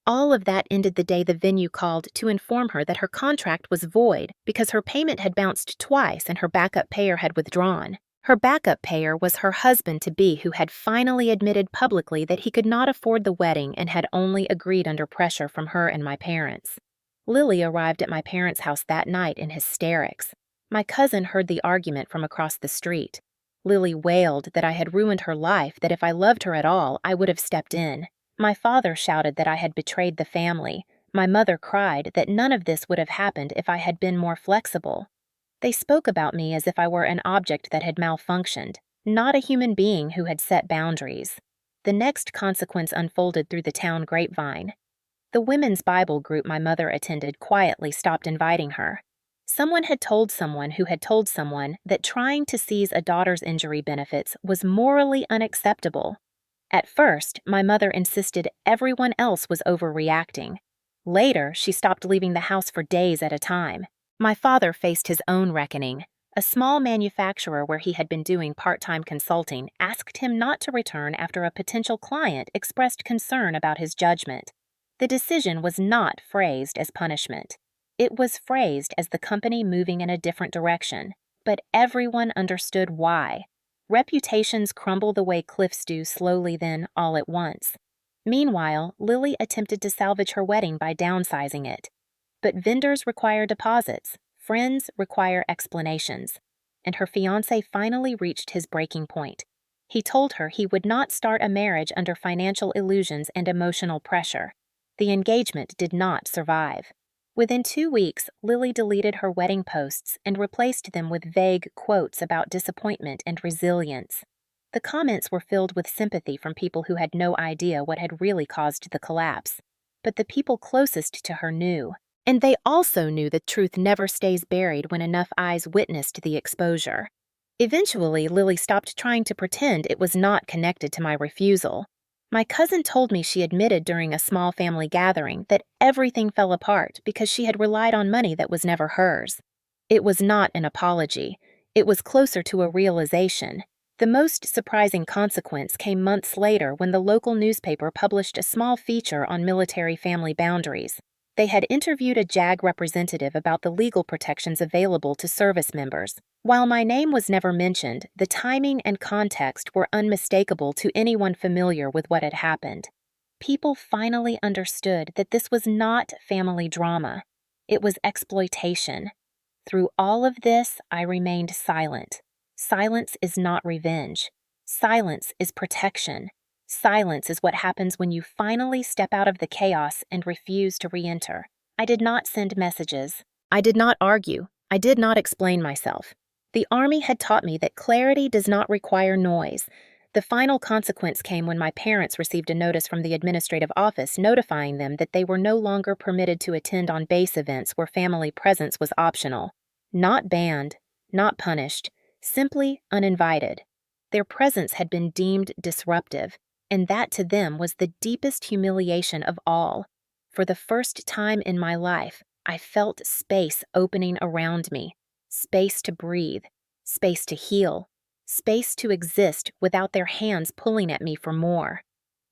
All of that ended the day the venue called to inform her that her contract was void because her payment had bounced twice and her backup payer had withdrawn. Her backup payer was her husband-to-be, who had finally admitted publicly that he could not afford the wedding and had only agreed under pressure from her and my parents. Lily arrived at my parents' house that night in hysterics. My cousin heard the argument from across the street. Lily wailed that I had ruined her life, that if I loved her at all, I would have stepped in. My father shouted that I had betrayed the family. My mother cried that none of this would have happened if I had been more flexible. They spoke about me as if I were an object that had malfunctioned, not a human being who had set boundaries. The next consequence unfolded through the town grapevine. The women's Bible group my mother attended quietly stopped inviting her. Someone had told someone who had told someone that trying to seize a daughter's injury benefits was morally unacceptable. At first, my mother insisted everyone else was overreacting. Later, she stopped leaving the house for days at a time. My father faced his own reckoning. A small manufacturer where he had been doing part-time consulting asked him not to return after a potential client expressed concern about his judgment. The decision was not phrased as punishment. It was phrased as the company moving in a different direction, but everyone understood why. Reputations crumble the way cliffs do, slowly then, all at once. Meanwhile, Lily attempted to salvage her wedding by downsizing it. But vendors require deposits, friends require explanations, and her fiancé finally reached his breaking point. He told her he would not start a marriage under financial illusions and emotional pressure. The engagement did not survive. Within 2 weeks, Lily deleted her wedding posts and replaced them with vague quotes about disappointment and resilience. The comments were filled with sympathy from people who had no idea what had really caused the collapse. But the people closest to her knew, and they also knew the truth never stays buried when enough eyes witnessed the exposure. Eventually, Lily stopped trying to pretend it was not connected to my refusal. My cousin told me she admitted during a small family gathering that everything fell apart because she had relied on money that was never hers. It was not an apology. It was closer to a realization. The most surprising consequence came months later when the local newspaper published a small feature on military family boundaries. They had interviewed a JAG representative about the legal protections available to service members. While my name was never mentioned, the timing and context were unmistakable to anyone familiar with what had happened. People finally understood that this was not family drama. It was exploitation. Through all of this, I remained silent. Silence is not revenge. Silence is protection. Silence is what happens when you finally step out of the chaos and refuse to re-enter. I did not send messages. I did not argue. I did not explain myself. The Army had taught me that clarity does not require noise. The final consequence came when my parents received a notice from the administrative office notifying them that they were no longer permitted to attend on base events where family presence was optional. Not banned, not punished, simply uninvited. Their presence had been deemed disruptive, and that to them was the deepest humiliation of all. For the first time in my life, I felt space opening around me, space to breathe, space to heal, space to exist without their hands pulling at me for more.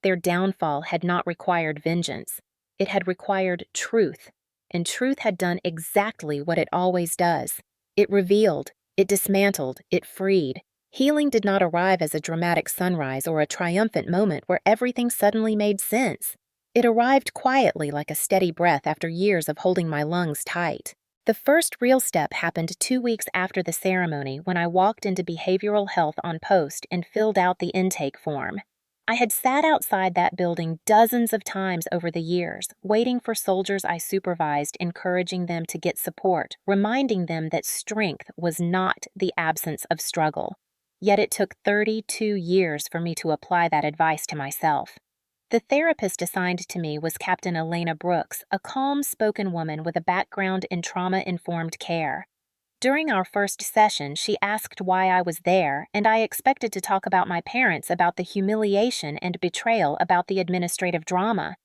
Their downfall had not required vengeance. It had required truth, and truth had done exactly what it always does. It revealed, it dismantled, it freed. Healing did not arrive as a dramatic sunrise or a triumphant moment where everything suddenly made sense. It arrived quietly like a steady breath after years of holding my lungs tight. The first real step happened 2 weeks after the ceremony when I walked into behavioral health on post and filled out the intake form. I had sat outside that building dozens of times over the years, waiting for soldiers I supervised, encouraging them to get support, reminding them that strength was not the absence of struggle. Yet it took 32 years for me to apply that advice to myself. The therapist assigned to me was Captain Elena Brooks, a calm-spoken woman with a background in trauma-informed care. During our first session, she asked why I was there, and I expected to talk about my parents, about the humiliation and betrayal, about the administrative drama.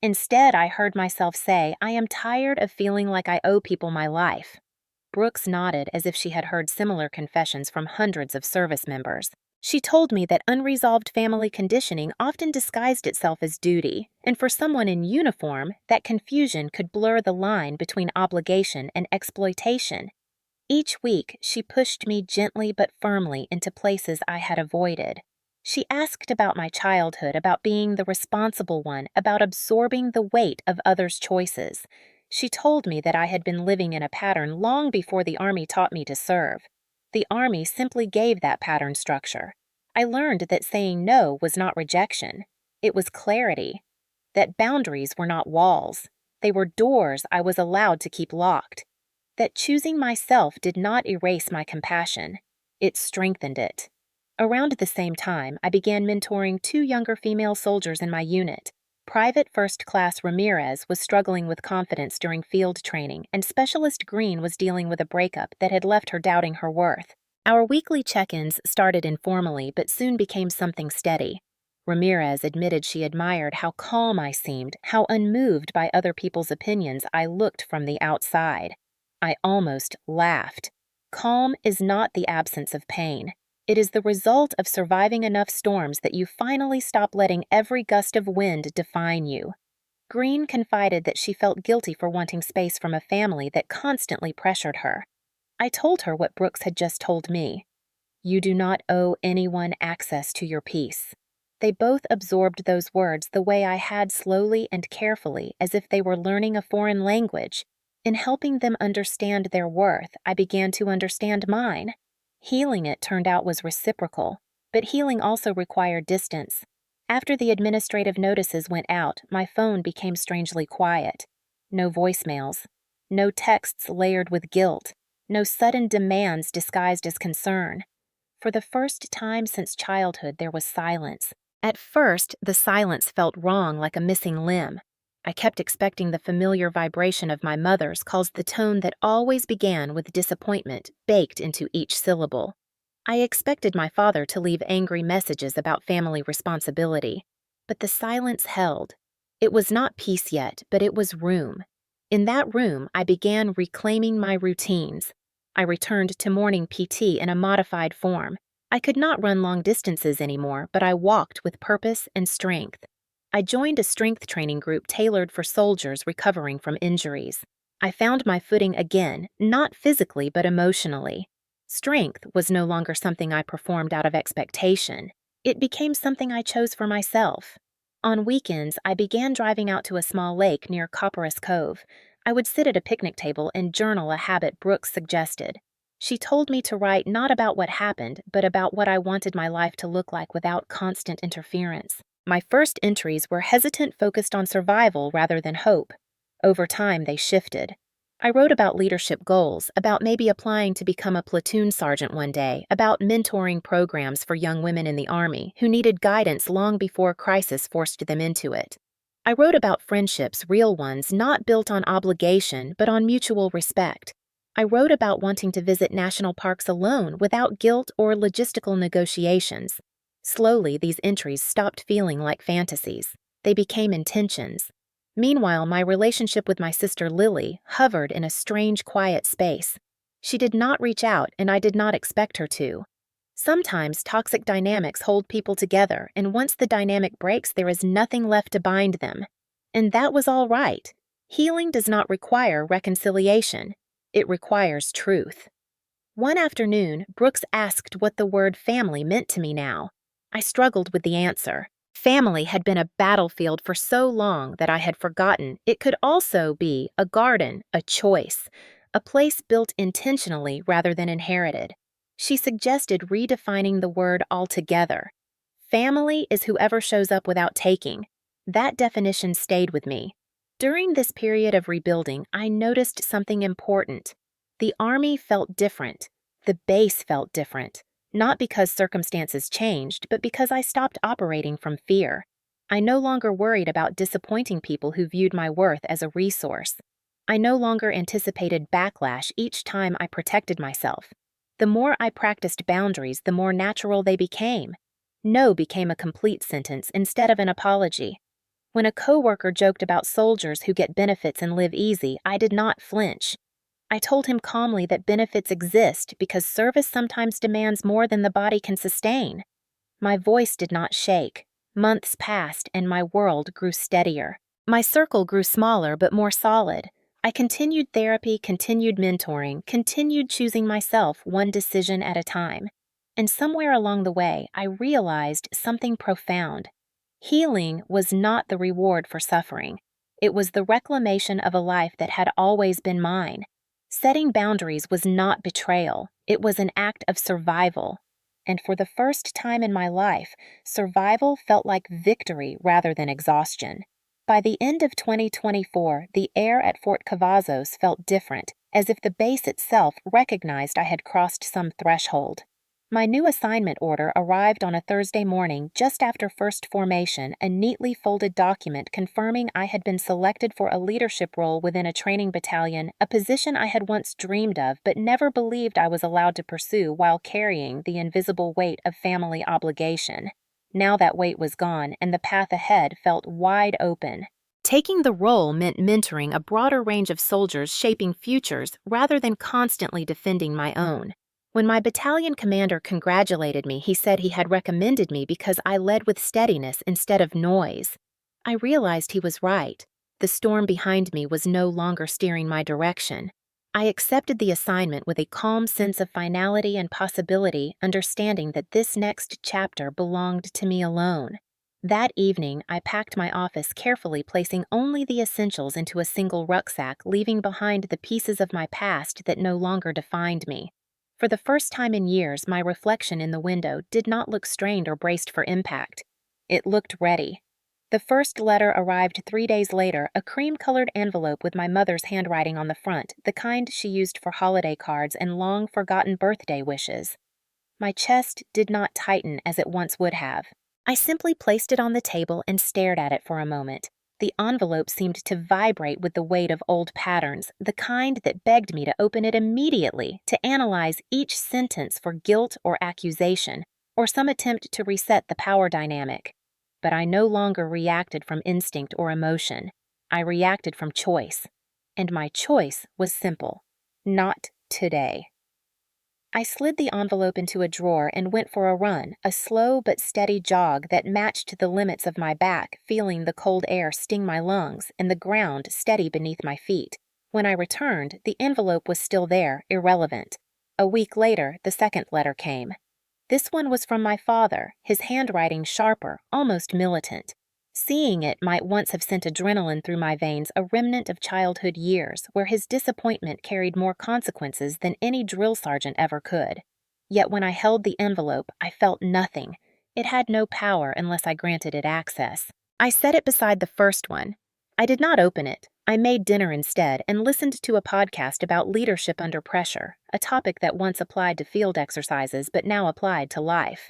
Instead, I heard myself say, "I am tired of feeling like I owe people my life." Brooks nodded as if she had heard similar confessions from hundreds of service members. She told me that unresolved family conditioning often disguised itself as duty, and for someone in uniform, that confusion could blur the line between obligation and exploitation. Each week, she pushed me gently but firmly into places I had avoided. She asked about my childhood, about being the responsible one, about absorbing the weight of others' choices. She told me that I had been living in a pattern long before the Army taught me to serve. The Army simply gave that pattern structure. I learned that saying no was not rejection. It was clarity. That boundaries were not walls. They were doors I was allowed to keep locked. That choosing myself did not erase my compassion. It strengthened it. Around the same time, I began mentoring 2 younger female soldiers in my unit. Private First Class Ramirez was struggling with confidence during field training, and Specialist Green was dealing with a breakup that had left her doubting her worth. Our weekly check-ins started informally but soon became something steady. Ramirez admitted she admired how calm I seemed, how unmoved by other people's opinions I looked from the outside. I almost laughed. Calm is not the absence of pain. It is the result of surviving enough storms that you finally stop letting every gust of wind define you. Green confided that she felt guilty for wanting space from a family that constantly pressured her. I told her what Brooks had just told me. You do not owe anyone access to your peace. They both absorbed those words the way I had, slowly and carefully, as if they were learning a foreign language. In helping them understand their worth, I began to understand mine. Healing, it turned out, was reciprocal, but healing also required distance. After the administrative notices went out, my phone became strangely quiet. No voicemails. No texts layered with guilt. No sudden demands disguised as concern. For the first time since childhood, there was silence. At first, the silence felt wrong, like a missing limb. I kept expecting the familiar vibration of my mother's caused the tone that always began with disappointment baked into each syllable. I expected my father to leave angry messages about family responsibility, but the silence held. It was not peace yet, but it was room. In that room, I began reclaiming my routines. I returned to morning PT in a modified form. I could not run long distances anymore, but I walked with purpose and strength. I joined a strength training group tailored for soldiers recovering from injuries. I found my footing again, not physically but emotionally. Strength was no longer something I performed out of expectation. It became something I chose for myself. On weekends, I began driving out to a small lake near Copperas Cove. I would sit at a picnic table and journal, a habit Brooks suggested. She told me to write not about what happened, but about what I wanted my life to look like without constant interference. My first entries were hesitant, focused on survival rather than hope. Over time, they shifted. I wrote about leadership goals, about maybe applying to become a platoon sergeant one day, about mentoring programs for young women in the Army who needed guidance long before crisis forced them into it. I wrote about friendships, real ones, not built on obligation, but on mutual respect. I wrote about wanting to visit national parks alone without guilt or logistical negotiations. Slowly, these entries stopped feeling like fantasies. They became intentions. Meanwhile, my relationship with my sister Lily hovered in a strange, quiet space. She did not reach out, and I did not expect her to. Sometimes toxic dynamics hold people together, and once the dynamic breaks, there is nothing left to bind them. And that was all right. Healing does not require reconciliation. It requires truth. One afternoon, Brooks asked what the word family meant to me now. I struggled with the answer. Family had been a battlefield for so long that I had forgotten it could also be a garden, a choice, a place built intentionally rather than inherited. She suggested redefining the word altogether. Family is whoever shows up without taking. That definition stayed with me. During this period of rebuilding, I noticed something important. The Army felt different. The base felt different. Not because circumstances changed, but because I stopped operating from fear. I no longer worried about disappointing people who viewed my worth as a resource. I no longer anticipated backlash each time I protected myself. The more I practiced boundaries, the more natural they became. No became a complete sentence instead of an apology. When a coworker joked about soldiers who get benefits and live easy, I did not flinch. I told him calmly that benefits exist because service sometimes demands more than the body can sustain. My voice did not shake. Months passed and my world grew steadier. My circle grew smaller but more solid. I continued therapy, continued mentoring, continued choosing myself one decision at a time. And somewhere along the way, I realized something profound. Healing was not the reward for suffering. It was the reclamation of a life that had always been mine. Setting boundaries was not betrayal. It was an act of survival. And for the first time in my life, survival felt like victory rather than exhaustion. By the end of 2024, the air at Fort Cavazos felt different, as if the base itself recognized I had crossed some threshold. My new assignment order arrived on a Thursday morning just after first formation, a neatly folded document confirming I had been selected for a leadership role within a training battalion, a position I had once dreamed of but never believed I was allowed to pursue while carrying the invisible weight of family obligation. Now that weight was gone, and the path ahead felt wide open. Taking the role meant mentoring a broader range of soldiers shaping futures rather than constantly defending my own. When my battalion commander congratulated me, he said he had recommended me because I led with steadiness instead of noise. I realized he was right. The storm behind me was no longer steering my direction. I accepted the assignment with a calm sense of finality and possibility, understanding that this next chapter belonged to me alone. That evening, I packed my office carefully, placing only the essentials into a single rucksack, leaving behind the pieces of my past that no longer defined me. For the first time in years, my reflection in the window did not look strained or braced for impact. It looked ready. The first letter arrived 3 days later, a cream-colored envelope with my mother's handwriting on the front, the kind she used for holiday cards and long-forgotten birthday wishes. My chest did not tighten as it once would have. I simply placed it on the table and stared at it for a moment. The envelope seemed to vibrate with the weight of old patterns, the kind that begged me to open it immediately, to analyze each sentence for guilt or accusation, or some attempt to reset the power dynamic. But I no longer reacted from instinct or emotion. I reacted from choice. And my choice was simple. Not today. I slid the envelope into a drawer and went for a run, a slow but steady jog that matched the limits of my back, feeling the cold air sting my lungs and the ground steady beneath my feet. When I returned, the envelope was still there, irrelevant. A week later, the second letter came. This one was from my father, his handwriting sharper, almost militant. Seeing it might once have sent adrenaline through my veins, a remnant of childhood years, where his disappointment carried more consequences than any drill sergeant ever could. Yet when I held the envelope, I felt nothing. It had no power unless I granted it access. I set it beside the first one. I did not open it. I made dinner instead and listened to a podcast about leadership under pressure, a topic that once applied to field exercises but now applied to life.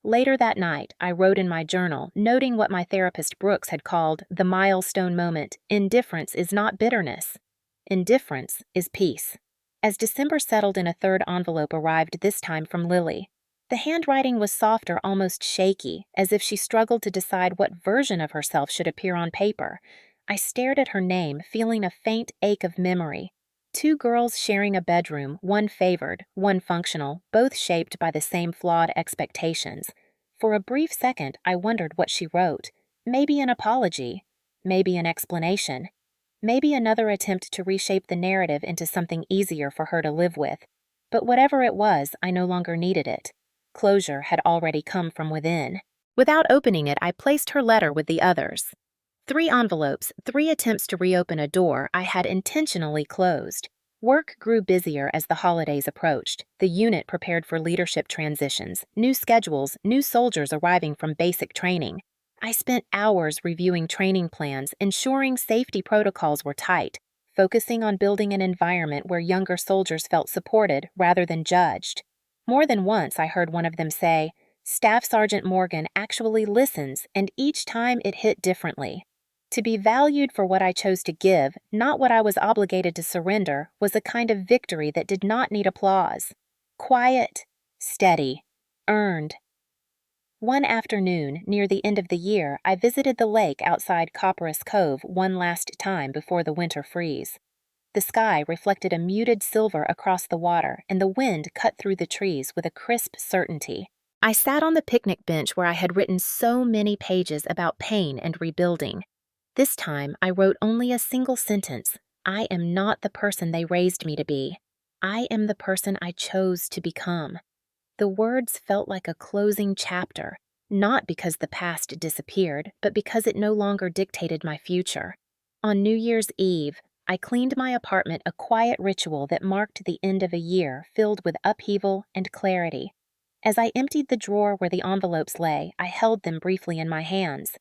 Later that night, I wrote in my journal, noting what my therapist Brooks had called the milestone moment: indifference is not bitterness. Indifference is peace. As December settled in, a third envelope arrived, this time from Lily. The handwriting was softer, almost shaky, as if she struggled to decide what version of herself should appear on paper. I stared at her name, feeling a faint ache of memory. Two girls sharing a bedroom, one favored, one functional, both shaped by the same flawed expectations. For a brief second, I wondered what she wrote. Maybe an apology. Maybe an explanation. Maybe another attempt to reshape the narrative into something easier for her to live with. But whatever it was, I no longer needed it. Closure had already come from within. Without opening it, I placed her letter with the others. 3 envelopes, 3 attempts to reopen a door I had intentionally closed. Work grew busier as the holidays approached. The unit prepared for leadership transitions, new schedules, new soldiers arriving from basic training. I spent hours reviewing training plans, ensuring safety protocols were tight, focusing on building an environment where younger soldiers felt supported rather than judged. More than once, I heard one of them say, "Staff Sergeant Morgan actually listens, and each time it hit differently." To be valued for what I chose to give, not what I was obligated to surrender, was a kind of victory that did not need applause. Quiet, steady, earned. One afternoon, near the end of the year, I visited the lake outside Copperas Cove one last time before the winter freeze. The sky reflected a muted silver across the water, and the wind cut through the trees with a crisp certainty. I sat on the picnic bench where I had written so many pages about pain and rebuilding. This time, I wrote only a single sentence: I am not the person they raised me to be. I am the person I chose to become. The words felt like a closing chapter, not because the past disappeared, but because it no longer dictated my future. On New Year's Eve, I cleaned my apartment, a quiet ritual that marked the end of a year filled with upheaval and clarity. As I emptied the drawer where the envelopes lay, I held them briefly in my hands.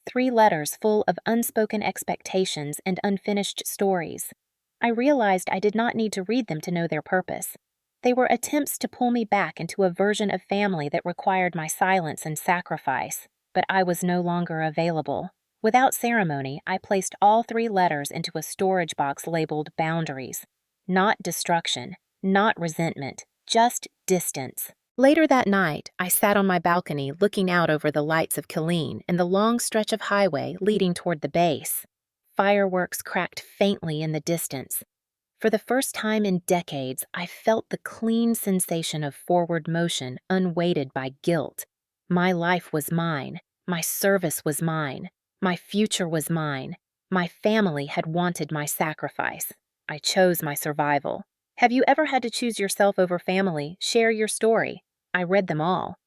3 letters full of unspoken expectations and unfinished stories. I realized I did not need to read them to know their purpose. They were attempts to pull me back into a version of family that required my silence and sacrifice, but I was no longer available. Without ceremony, I placed all 3 letters into a storage box labeled boundaries. Not destruction, not resentment, just distance. Later that night, I sat on my balcony looking out over the lights of Killeen and the long stretch of highway leading toward the base. Fireworks cracked faintly in the distance. For the first time in decades, I felt the clean sensation of forward motion unweighted by guilt. My life was mine. My service was mine. My future was mine. My family had wanted my sacrifice. I chose my survival. Have you ever had to choose yourself over family? Share your story. I read them all.